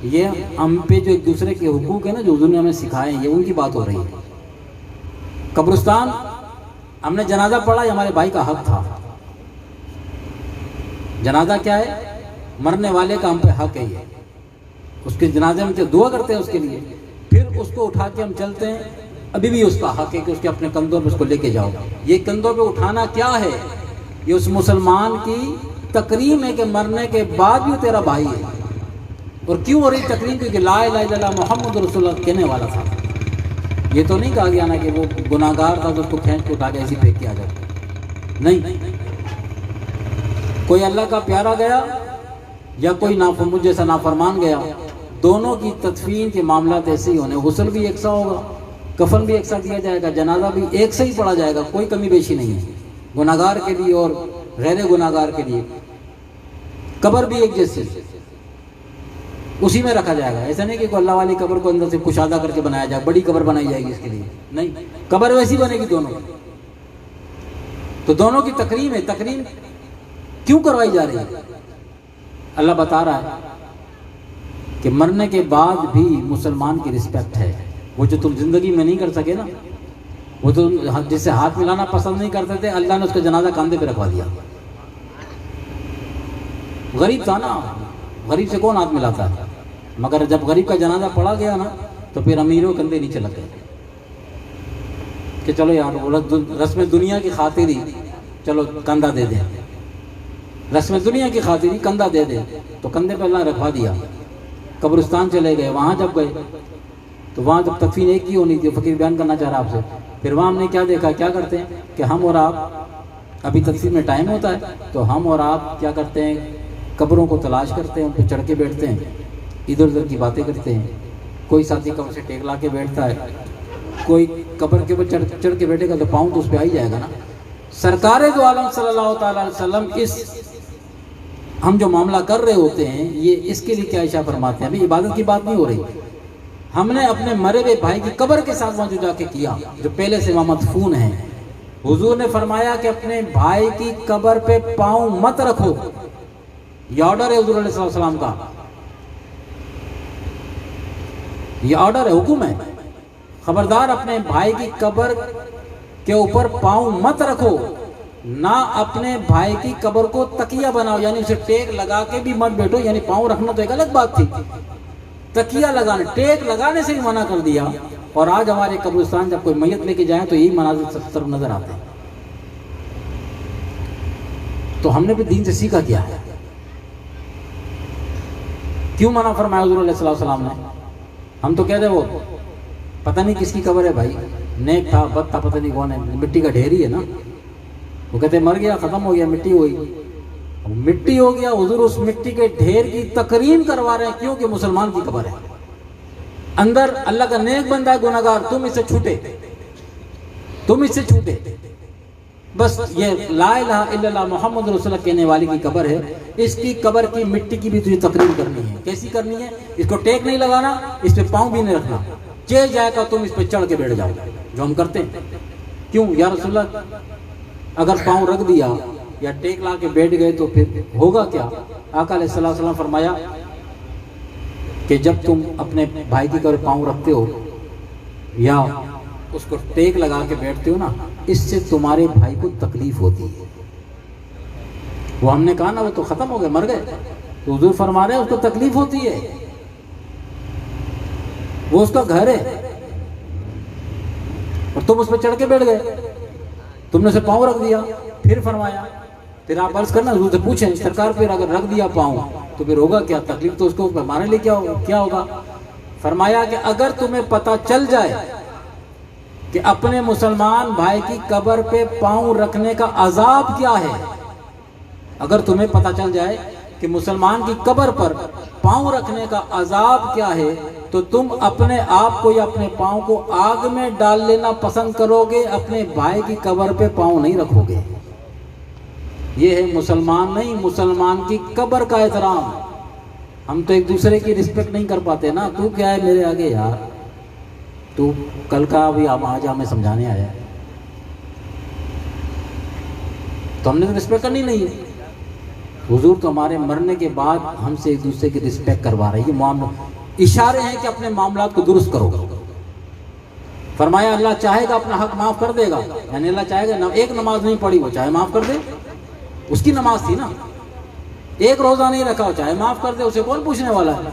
یہ ہم پہ جو ایک دوسرے کے حقوق ہیں نا جو حضور نے ہمیں سکھائے ہیں، یہ ان کی بات ہو رہی ہے. قبرستان ہم نے جنازہ پڑھا، یہ ہمارے بھائی کا حق تھا. جنازہ کیا ہے؟ مرنے والے کا ہم پہ حق ہے. یہ اس کے جنازے میں دعا کرتے ہیں اس کے لیے، پھر اس کو اٹھا کے ہم چلتے ہیں. ابھی بھی اس کا حق ہے کہ اس کے اپنے کندھوں پہ اس کو لے کے جاؤ. یہ کندھوں پہ اٹھانا کیا ہے؟ یہ اس مسلمان کی تکریم ہے کہ مرنے کے بعد بھی تیرا بھائی ہے. اور کیوں ہو رہی تکریم؟ کیونکہ لا الہ الا اللہ محمد رسول اللہ کہنے والا تھا. یہ تو نہیں کہا گیا نا کہ وہ گناہ گار تھا تو اس کو کھینچ کے اٹھا کے ایسی پھینک کے آ جاتا. نہیں، کوئی اللہ کا پیارا گیا یا کوئی مجھ جیسا نافرمان گیا، دونوں کی تدفین کے معاملات ایسے ہی ہونے. غسل بھی یکساں ہوگا، کفن بھی یکساں دیا جائے گا، جنازہ بھی ایک سے ہی پڑھا جائے گا، کوئی کمی بیشی نہیں ہے گناہ گار کے لیے اور غیر گناہ گار کے لیے. قبر بھی ایک جیسی اسی میں رکھا جائے گا. ایسا نہیں کہ کوئی اللہ والی قبر کو اندر سے کشادہ کر کے بنایا جائے، بڑی قبر بنائی جائے گی اس کے لیے. نہیں، قبر ویسی بنے گی دونوں. تو دونوں کی تکریم ہے. تکریم کیوں کروائی جا رہی ہے؟ اللہ بتا رہا ہے کہ مرنے کے بعد بھی مسلمان کی رسپیکٹ ہے. وہ جو تم زندگی میں نہیں کر سکے نا، وہ تو جس سے ہاتھ ملانا پسند نہیں کرتے تھے، اللہ نے اس کا جنازہ کاندھے پہ رکھوا دیا. غریب تھا نا، غریب سے کون ہاتھ ملاتا ہے؟ مگر جب غریب کا جنازہ پڑا گیا نا تو پھر امیروں کندھے نیچے لگ گئے کہ چلو یار رسم دنیا کی خاطر ہی چلو کندھا دے دیں، رسم دنیا کی خاطر ہی کندھا دے دیں. تو کندھے پہ اللہ رکھوا دیا. قبرستان چلے گئے. وہاں جب گئے تو وہاں جب تدفین ایک ہی ہونی تھی، فقیر بیان کرنا چاہ رہا آپ سے. پھر وہاں ہم نے کیا دیکھا، کیا کرتے ہیں کہ ہم اور آپ ابھی تدفین میں ٹائم ہوتا ہے تو ہم اور آپ کیا کرتے ہیں، قبروں کو تلاش کرتے ہیں، ان پہ چڑھ کے بیٹھتے ہیں، ادھر ادھر کی باتیں کرتے ہیں. کوئی ساتھی قبر سے ٹیک لا کے بیٹھتا ہے، کوئی قبر کے اوپر چڑھ کے بیٹھے گا تو پاؤں تو اس پہ آ ہی جائے گا نا. سرکار دو عالم صلی اللہ تعالیٰ علیہ وسلم اس ہم جو معاملہ کر رہے ہوتے ہیں، یہ اس کے لیے کیا اشارہ فرماتے ہیں؟ ابھی عبادت کی بات نہیں ہو رہی. ہم نے اپنے مرے ہوئے بھائی کی قبر کے ساتھ وہاں جو جا کے کیا، جو پہلے سے وہاں مدفون ہیں. حضور نے فرمایا کہ اپنے بھائی کی قبر پہ پاؤں مت رکھو. یہ آرڈر ہے حضور علیہ السلام کا، یہ آرڈر ہے، حکم ہے. خبردار اپنے بھائی کی قبر کے اوپر پاؤں مت رکھو. نہ اپنے بھائی کی قبر کو تکیہ بناؤ، یعنی اسے ٹیک لگا کے بھی مت بیٹھو. یعنی پاؤں رکھنا تو ایک الگ بات تھی، تکیہ لگانے، ٹیک لگانے سے ہی منع کر دیا. اور آج ہمارے قبرستان جب کوئی میت لے کے جائیں تو یہی مناظر سب نظر آتے ہیں. تو ہم نے بھی دین سے سیکھا کیا ہے؟ کیوں منع فرمایا حضور علیہ السلام نے؟ ہم تو کہتے وہ پتہ نہیں کس کی قبر ہے بھائی، نیک تھا بد تھا پتہ نہیں کون ہے، مٹی کا ڈھیر ہی ہے نا. وہ کہتے مر گیا، ختم ہو گیا، مٹی ہوئی، مٹی ہو گیا. حضور اس مٹی کے ڈھیر کی تکریم کروا رہے ہیں. کیوں کہ مسلمان کی قبر ہے، اندر اللہ کا نیک بندہ ہے، گناہ گار، تم اس سے چھوٹے، تم اس سے چھوٹے. بس یہ لا الہ الا اللہ محمد رسول اللہ کہنے والی کی قبر ہے. اس کی قبر کی مٹی کی بھی تجھے تکریم کرنی ہے. کیسی کرنی ہے؟ اس کو ٹیک نہیں لگانا، اس پہ پاؤں بھی نہیں رکھنا. چہ جائے گا تم اس پہ چڑھ کے بیٹھ جاؤ، جو ہم کرتے ہیں. کیوں یا رسول اللہ اگر پاؤں رکھ دیا یا ٹیک لا کے بیٹھ گئے تو پھر ہوگا کیا؟ آقا علیہ السلام فرمایا کہ جب تم اپنے بھائی کی قبر پاؤں رکھتے ہو یا اس کو ٹیک لگا کے بیٹھتے ہو نا، اس سے تمہارے بھائی کو تکلیف ہوتی ہے. وہ ہم نے کہا نا وہ تو ختم ہو گئے، مر گئے. تو حضور فرما رہے ہیں اس کو تکلیف ہوتی ہے، وہ اس کا گھر ہے اور تم اس پہ چڑھ کے بیٹھ گئے، تم نے اسے پاؤں رکھ دیا. پھر فرمایا، پھر آپ عرض کرنا حضور سے پوچھیں سرکار پھر اگر رکھ دیا پاؤں تو پھر ہوگا کیا؟ تکلیف تو اس کو ہمارے لیے کیا ہوگا؟ فرمایا کہ اگر تمہیں پتہ چل جائے کہ اپنے مسلمان بھائی کی قبر پہ پاؤں رکھنے کا عذاب کیا ہے، اگر تمہیں پتہ چل جائے کہ مسلمان کی قبر پر پاؤں رکھنے کا عذاب کیا ہے، تو تم اپنے آپ کو یا اپنے پاؤں کو آگ میں ڈال لینا پسند کرو گے، اپنے بھائی کی قبر پہ پاؤں نہیں رکھو گے. یہ ہے مسلمان نہیں، مسلمان کی قبر کا احترام. ہم تو ایک دوسرے کی رسپیکٹ نہیں کر پاتے نا. تو کیا ہے میرے آگے یار، تو کل کا بھی آج ہمیں سمجھانے آیا ہے، تو ہم نے تو رسپیکٹ کرنی نہیں ہے. حضور تو ہمارے مرنے کے بعد ہم سے ایک دوسرے کی رسپیکٹ کروا رہے ہیں. یہ معاملہ اشارے ہیں کہ اپنے معاملات کو درست کرو. فرمایا اللہ چاہے گا اپنا حق معاف کر دے گا. یعنی اللہ چاہے گا، ایک نماز نہیں پڑھی وہ چاہے معاف کر دے، اس کی نماز تھی نا. ایک روزہ نہیں رکھا وہ چاہے معاف کر دے، اسے کون پوچھنے والا ہے؟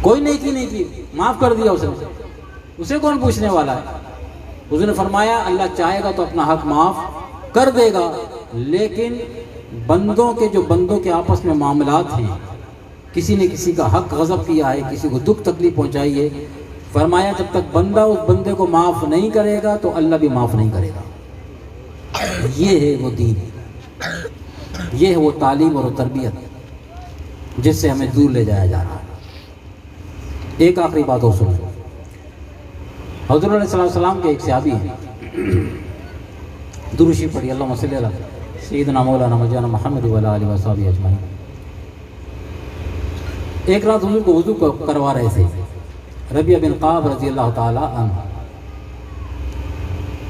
کوئی نیکی نہیں کی، معاف کر دیا اسے کون پوچھنے والا ہے؟ حضور نے فرمایا اللہ چاہے گا تو اپنا حق معاف کر دے گا، لیکن بندوں کے آپس میں معاملات ہیں، کسی نے کسی کا حق غضب کیا ہے، کسی کو دکھ تکلیف پہنچائی ہے، فرمایا جب تک بندہ اس بندے کو معاف نہیں کرے گا تو اللہ بھی معاف نہیں کرے گا۔ یہ ہے وہ دین، یہ ہے وہ تعلیم اور تربیت جس سے ہمیں دور لے جایا جا رہا ہے۔ ایک آخری بات اور سنو، حضور علیہ الصلوۃ والسلام کے ایک صحابی ہیں، درود شریف پڑھی، اللہم صلی علی سیدنا مولانا مولانا محمد وعلی آلہ وصحبہ اجمعین۔ ایک رات حضور کو وضو کروا رہے تھے ربیعہ بن قعب رضی اللہ تعالی عنہ،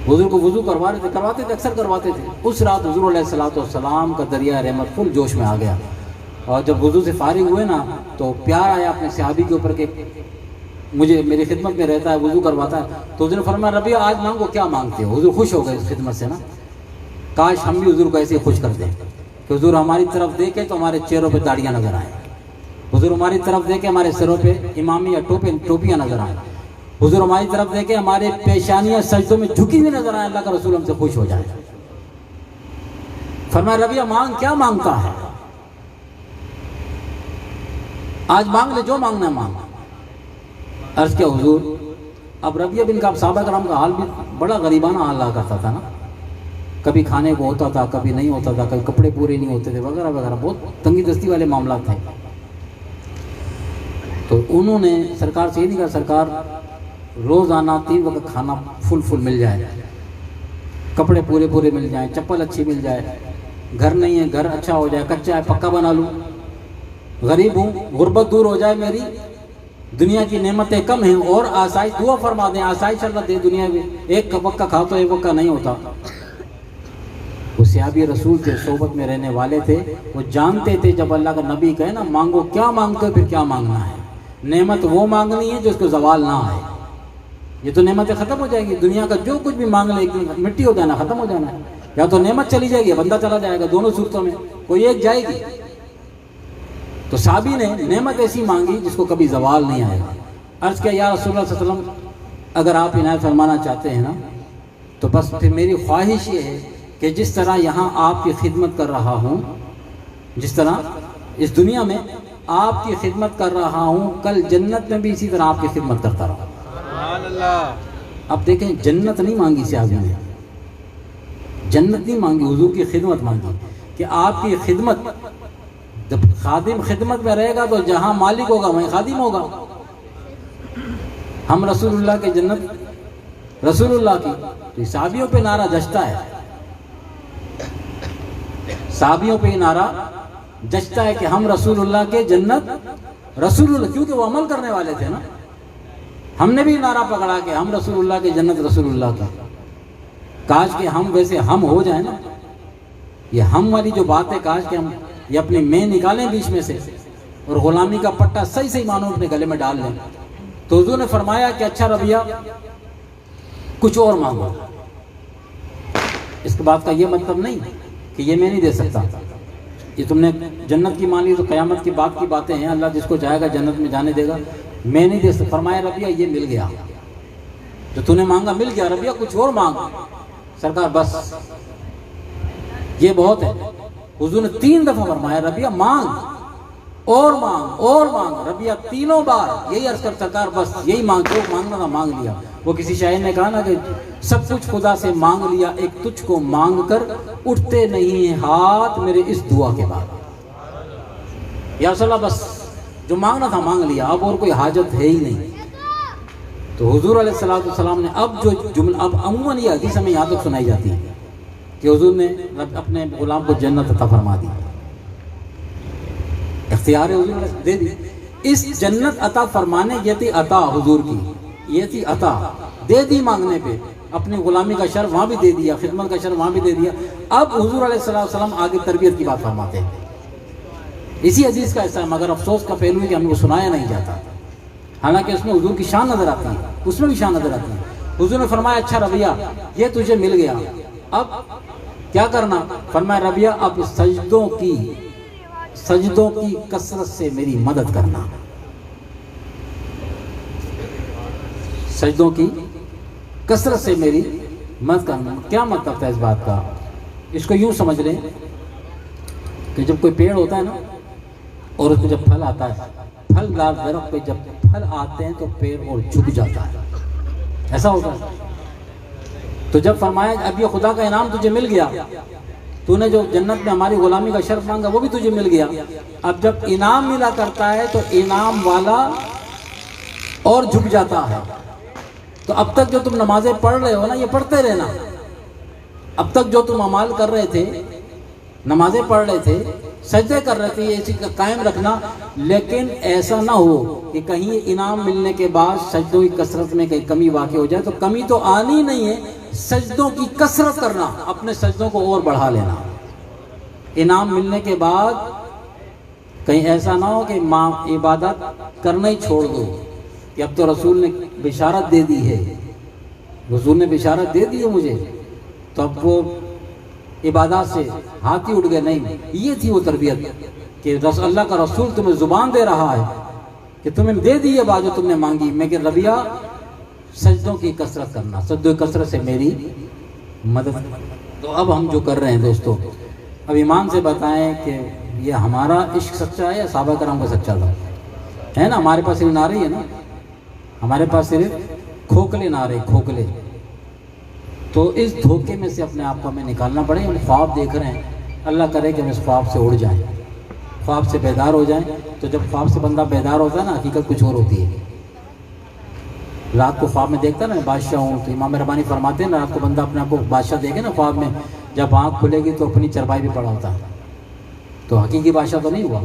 حضور کو وضو کرواتے تھے، اکثر کرواتے تھے۔ اس رات حضور علیہ الصلوۃ والسلام کا دریا رحمت فل جوش میں آ گیا، اور جب وضو سے فارغ ہوئے نا تو پیار آیا اپنے صحابی کے اوپر کہ مجھے میری خدمت میں رہتا ہے، وضو کرواتا ہے، تو حضور نے فرمایا ربیعہ آج مانگو، کیا مانگتے ہو؟ حضور خوش ہو گئے اس خدمت سے نا، کاش ہم بھی حضور کو ایسے خوش کر دیں کہ حضور ہماری طرف دیکھے تو ہمارے چہروں پہ داڑیاں نظر آئیں، حضور ہماری طرف دیکھے ہمارے سروں پہ امامی یا ٹوپیاں نظر آئیں، حضور ہماری طرف دیکھے ہمارے پیشانیاں سجدوں میں جھکی ہوئی نظر آئیں، اللہ کا رسول ہم سے خوش ہو جائے۔ فرمایا ربیعہ مانگ، کیا مانگتا ہے؟ آج مانگ لے، جو مانگنا ہے مانگ۔ عرض کیا حضور، اب ربیعہ بن قعب صحابہ کرام کا حال بھی بڑا غریبانہ حال رہا کرتا تھا نا، کبھی کھانے کو ہوتا تھا، کبھی نہیں ہوتا تھا، کبھی کپڑے پورے نہیں ہوتے تھے، وغیرہ وغیرہ، بہت تنگی دستی والے معاملات تھے۔ تو انہوں نے سرکار سے یہ نہیں کہا سرکار روزانہ 3 وقت کھانا فل مل جائے، کپڑے پورے مل جائیں، چپل اچھی مل جائے، گھر نہیں ہے گھر اچھا ہو جائے، کچا ہے پکا بنا لوں، غریب ہوں غربت دور ہو جائے میری، دنیا کی نعمتیں کم ہیں اور آسائش دعا فرما دیں، آسائش اللہ دے دنیا میں، ایک وقت کا کھا تو ایک وقت کا نہیں ہوتا۔ وہ صحابی رسول کے صحبت میں رہنے والے تھے، وہ جانتے تھے جب اللہ کا نبی کہے نا مانگو، کیا مانگتے ہو پھر کیا مانگنا ہے، نعمت وہ مانگنی ہے جو اس کو زوال نہ آئے، یہ تو نعمتیں ختم ہو جائے گی، دنیا کا جو کچھ بھی مانگ لے مٹی ہو جانا، ختم ہو جانا ہے، یا تو نعمت چلی جائے گی بندہ چلا جائے گا، دونوں صورتوں میں کوئی ایک جائے گی۔ تو صحابی نے نعمت ایسی مانگی جس کو کبھی زوال نہیں آئے گا۔ عرض کیا یا رسول اللہ صلی اللہ علیہ وسلم اگر آپ عنایت فرمانا چاہتے ہیں نا تو بس پھر میری خواہش یہ ہے کہ جس طرح یہاں آپ کی خدمت کر رہا ہوں، جس طرح اس دنیا میں آپ کی خدمت کر رہا ہوں، کل جنت میں بھی اسی طرح آپ کی خدمت کرتا رہا۔ سبحان اللہ۔ اب دیکھیں جنت نہیں مانگی صحابی نے، جنت نہیں مانگی، حضور کی خدمت مانگی کہ آپ کی خدمت، جب خادم خدمت میں رہے گا تو جہاں مالک ہوگا وہیں خادم ہوگا۔ ہم رسول اللہ کے جنت رسول اللہ کی، تو صحابیوں پہ نعرہ جچتا ہے، صحابیوں پہ نعرہ جچتا ہے کہ ہم رسول اللہ کے جنت رسول اللہ، کیونکہ وہ عمل کرنے والے تھے نا، ہم نے بھی نعرہ پکڑا کہ ہم رسول اللہ کے جنت رسول اللہ کا۔ کاش کہ ہم ویسے ہم ہو جائیں نا، یہ ہم والی جو بات ہے کاش کہ ہم یہ اپنے میں نکالیں بیچ میں سے اور غلامی کا پٹا صحیح معنوں اپنے گلے میں ڈال لیں۔ تو حضور نے فرمایا کہ اچھا ربیعہ کچھ اور مانگو۔ اس کے بعد کا یہ مطلب نہیں کہ یہ میں نہیں دے سکتا، یہ تم نے جنت کی مان لی تو قیامت کی بات کی باتیں ہیں، اللہ جس کو چاہے گا جنت میں جانے دے گا، میں نہیں دے سکتا۔ فرمایا ربیعہ یہ مل گیا، جو تو نے مانگا مل گیا، ربیعہ کچھ اور مانگ۔ سرکار بس یہ بہت ہے۔ حضور نے 3 دفعہ فرمایا ربیعہ مانگ اور مانگ اور مانگ۔ ربیعہ 3 بار یہی عرض کر سرکار بس یہی مانگ، جو مانگنا تھا مانگ لیا۔ وہ کسی شاعر نے کہا نا کہ سب کچھ خدا سے مانگ لیا، ایک تجھ کو مانگ کر اٹھتے نہیں ہیں ہاتھ میرے اس دعا کے بعد۔ یا رسول اللہ بس جو مانگنا تھا مانگ لیا، اب اور کوئی حاجت ہے ہی نہیں۔ تو حضور علیہ الصلوۃ والسلام نے اب جو جملہ، اب عموماً یہ حدیث ہمیں یہاں تک سنائی جاتی ہے کہ حضور نے اپنے غلام کو جنت عطا فرما دی، اختیار ہے حضور نے دے دی۔ اس جنت عطا فرمانے یہ تھی عطا حضور کی، یہ تھی عطا دے دی مانگنے پہ، اپنی غلامی کا شرف وہاں بھی دے دیا، خدمت کا شرف وہاں بھی دے دیا۔ اب حضور علیہ السلام آگے تربیت کی بات فرماتے ہیں، اسی حدیث کا حصہ ہے، مگر افسوس کا پہلو ہے کہ ہم کو سنایا نہیں جاتا، حالانکہ اس میں حضور کی شان نظر آتی ہے، اس میں بھی شان نظر آتی ہے۔ حضور نے فرمایا اچھا ربیعہ یہ تجھے مل گیا، اب کیا کرنا؟ فرمایا ربیعہ اب سجدوں کی کثرت سے میری مدد کرنا، سجدوں کی کثرت سے میری مدد کرنا۔ کیا مطلب تھا اس بات کا؟ اس کو یوں سمجھ لیں کہ جب کوئی پیڑ ہوتا ہے نا اور اس پہ جب پھل آتا ہے، پھل دار درخت پہ جب پھل آتے ہیں تو پیڑ اور جھک جاتا ہے، ایسا ہوتا ہے۔ تو جب فرمایا اب یہ خدا کا انعام تجھے مل گیا، تو نے جو جنت میں ہماری غلامی کا شرف مانگا وہ بھی تجھے مل گیا، اب جب انعام ملا کرتا ہے تو انعام والا اور جھک جاتا ہے۔ تو اب تک جو تم نمازیں پڑھ رہے ہو نا، یہ پڑھتے رہنا۔ اب تک جو تم اعمال کر رہے تھے، نمازیں پڑھ رہے تھے، سجدے کر رہے تھے، یہ چیز قائم رکھنا، لیکن ایسا نہ ہو کہ کہیں انعام ملنے کے بعد سجدوں کی کثرت میں کہیں کمی واقع ہو جائے۔ تو کمی تو آنی نہیں ہے، سجدوں کی کثرت کرنا، اپنے سجدوں کو اور بڑھا لینا۔ انعام ملنے کے بعد کہیں ایسا نہ ہو کہ عبادت کرنا ہی چھوڑ دو، کہ اب تو رسول نے بشارت دے دی ہے، رسول نے بشارت دے دی ہے مجھے، تو اب وہ عبادات سے ہاتھ ہی اٹھ گئے۔ نہیں، یہ تھی وہ تربیت کہ اللہ کا رسول تمہیں زبان دے رہا ہے کہ تمہیں دے دی یہ بات جو تم نے مانگی، میں کہ ربیہ سجدوں کی کثرت کرنا، سجدوں کی کثرت سے میری مدد۔ تو اب ہم جو کر رہے ہیں دوستو، اب ایمان سے بتائیں کہ یہ ہمارا عشق سچا ہے یا صحابہ کرام کا سچا تھا؟ ہے نا، ہمارے پاس صرف نعرے ہی ہے نا، ہمارے پاس صرف کھوکھلے نعرے، کھوکھلے۔ تو اس دھوکے میں سے اپنے آپ کو ہمیں نکالنا پڑے۔ ہم خواب دیکھ رہے ہیں، اللہ کرے کہ ہم اس خواب سے اڑ جائیں، خواب سے بیدار ہو جائیں۔ تو جب خواب سے بندہ بیدار ہوتا ہے نا، حقیقت کچھ اور ہوتی ہے۔ رات کو خواب میں دیکھتا نا میں بادشاہ ہوں، تو امام ربانی فرماتے ہیں نا، رات کو بندہ اپنے آپ کو بادشاہ دیکھے نا خواب میں، جب آنکھ کھلے گی تو اپنی چرپائی بھی پڑا ہوتا ہے، تو حقیقی بادشاہ تو نہیں ہوا۔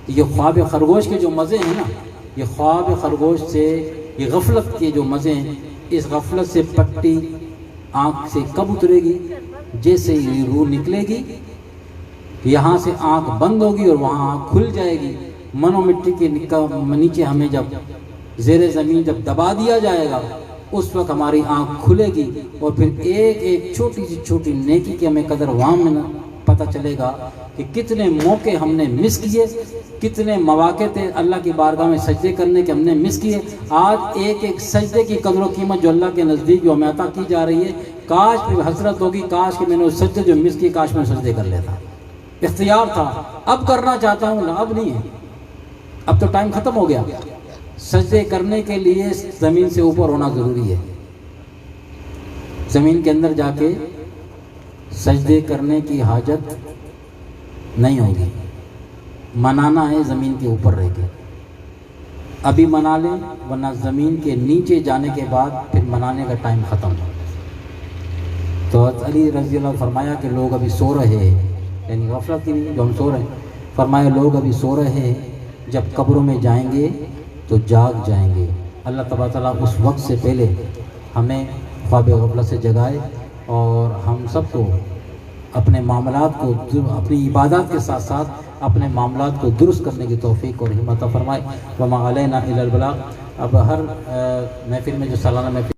یہ خواب خرگوش کے جو مزے ہیں نا، یہ خواب خرگوش سے، یہ غفلت کے جو مزے ہیں، اس غفلت سے پٹی آنکھ سے کب اترے گی؟ جیسے ہی روح نکلے گی، یہاں سے آنکھ بند ہوگی اور وہاں آنکھ کھل جائے گی۔ من و مٹی کے نیچے ہمیں جب زیر زمین جب دبا دیا جائے گا، اس وقت ہماری آنکھ کھلے گی، اور پھر ایک ایک چھوٹی سی چھوٹی نیکی کی ہمیں قدر وہاں میں پتہ چلے گا کہ کتنے موقع ہم نے مس کیے، کتنے مواقع تھے اللہ کی بارگاہ میں سجدے کرنے کے ہم نے مس کیے۔ آج ایک ایک سجدے کی قدر و قیمت جو اللہ کے نزدیک جو ہمیں عطا کی جا رہی ہے، کاش پہ حسرت ہوگی، کاش کہ میں نے وہ سجدے جو مس کیے، کاش میں سجدے کر لیتا۔ اختیار تھا، اب کرنا چاہتا ہوں، اب نہیں ہے، اب تو ٹائم ختم ہو گیا۔ سجدے کرنے کے لیے زمین سے اوپر ہونا ضروری ہے، زمین کے اندر جا کے سجدے کرنے کی حاجت نہیں ہوگی، منانا ہے زمین کے اوپر رہ کے۔ ابھی منا لیں، ورنہ زمین کے نیچے جانے کے بعد پھر منانے کا ٹائم ختم ہو۔ تو علی رضی اللہ فرمایا کہ لوگ ابھی سو رہے ہیں، یعنی غفلت کی نہیں جو ہم سو رہے ہیں، فرمایا لوگ ابھی سو رہے ہیں، جب قبروں میں جائیں گے تو جاگ جائیں گے۔ اللہ تبارک تعالیٰ اس وقت سے پہلے ہمیں خواب غفلت سے جگائے، اور ہم سب کو اپنے معاملات کو، اپنی عبادات کے ساتھ ساتھ اپنے معاملات کو درست کرنے کی توفیق اور ہمت فرمائے۔ وما علینا الا البلاغ۔ اب ہر محفل میں جو سالانہ محفل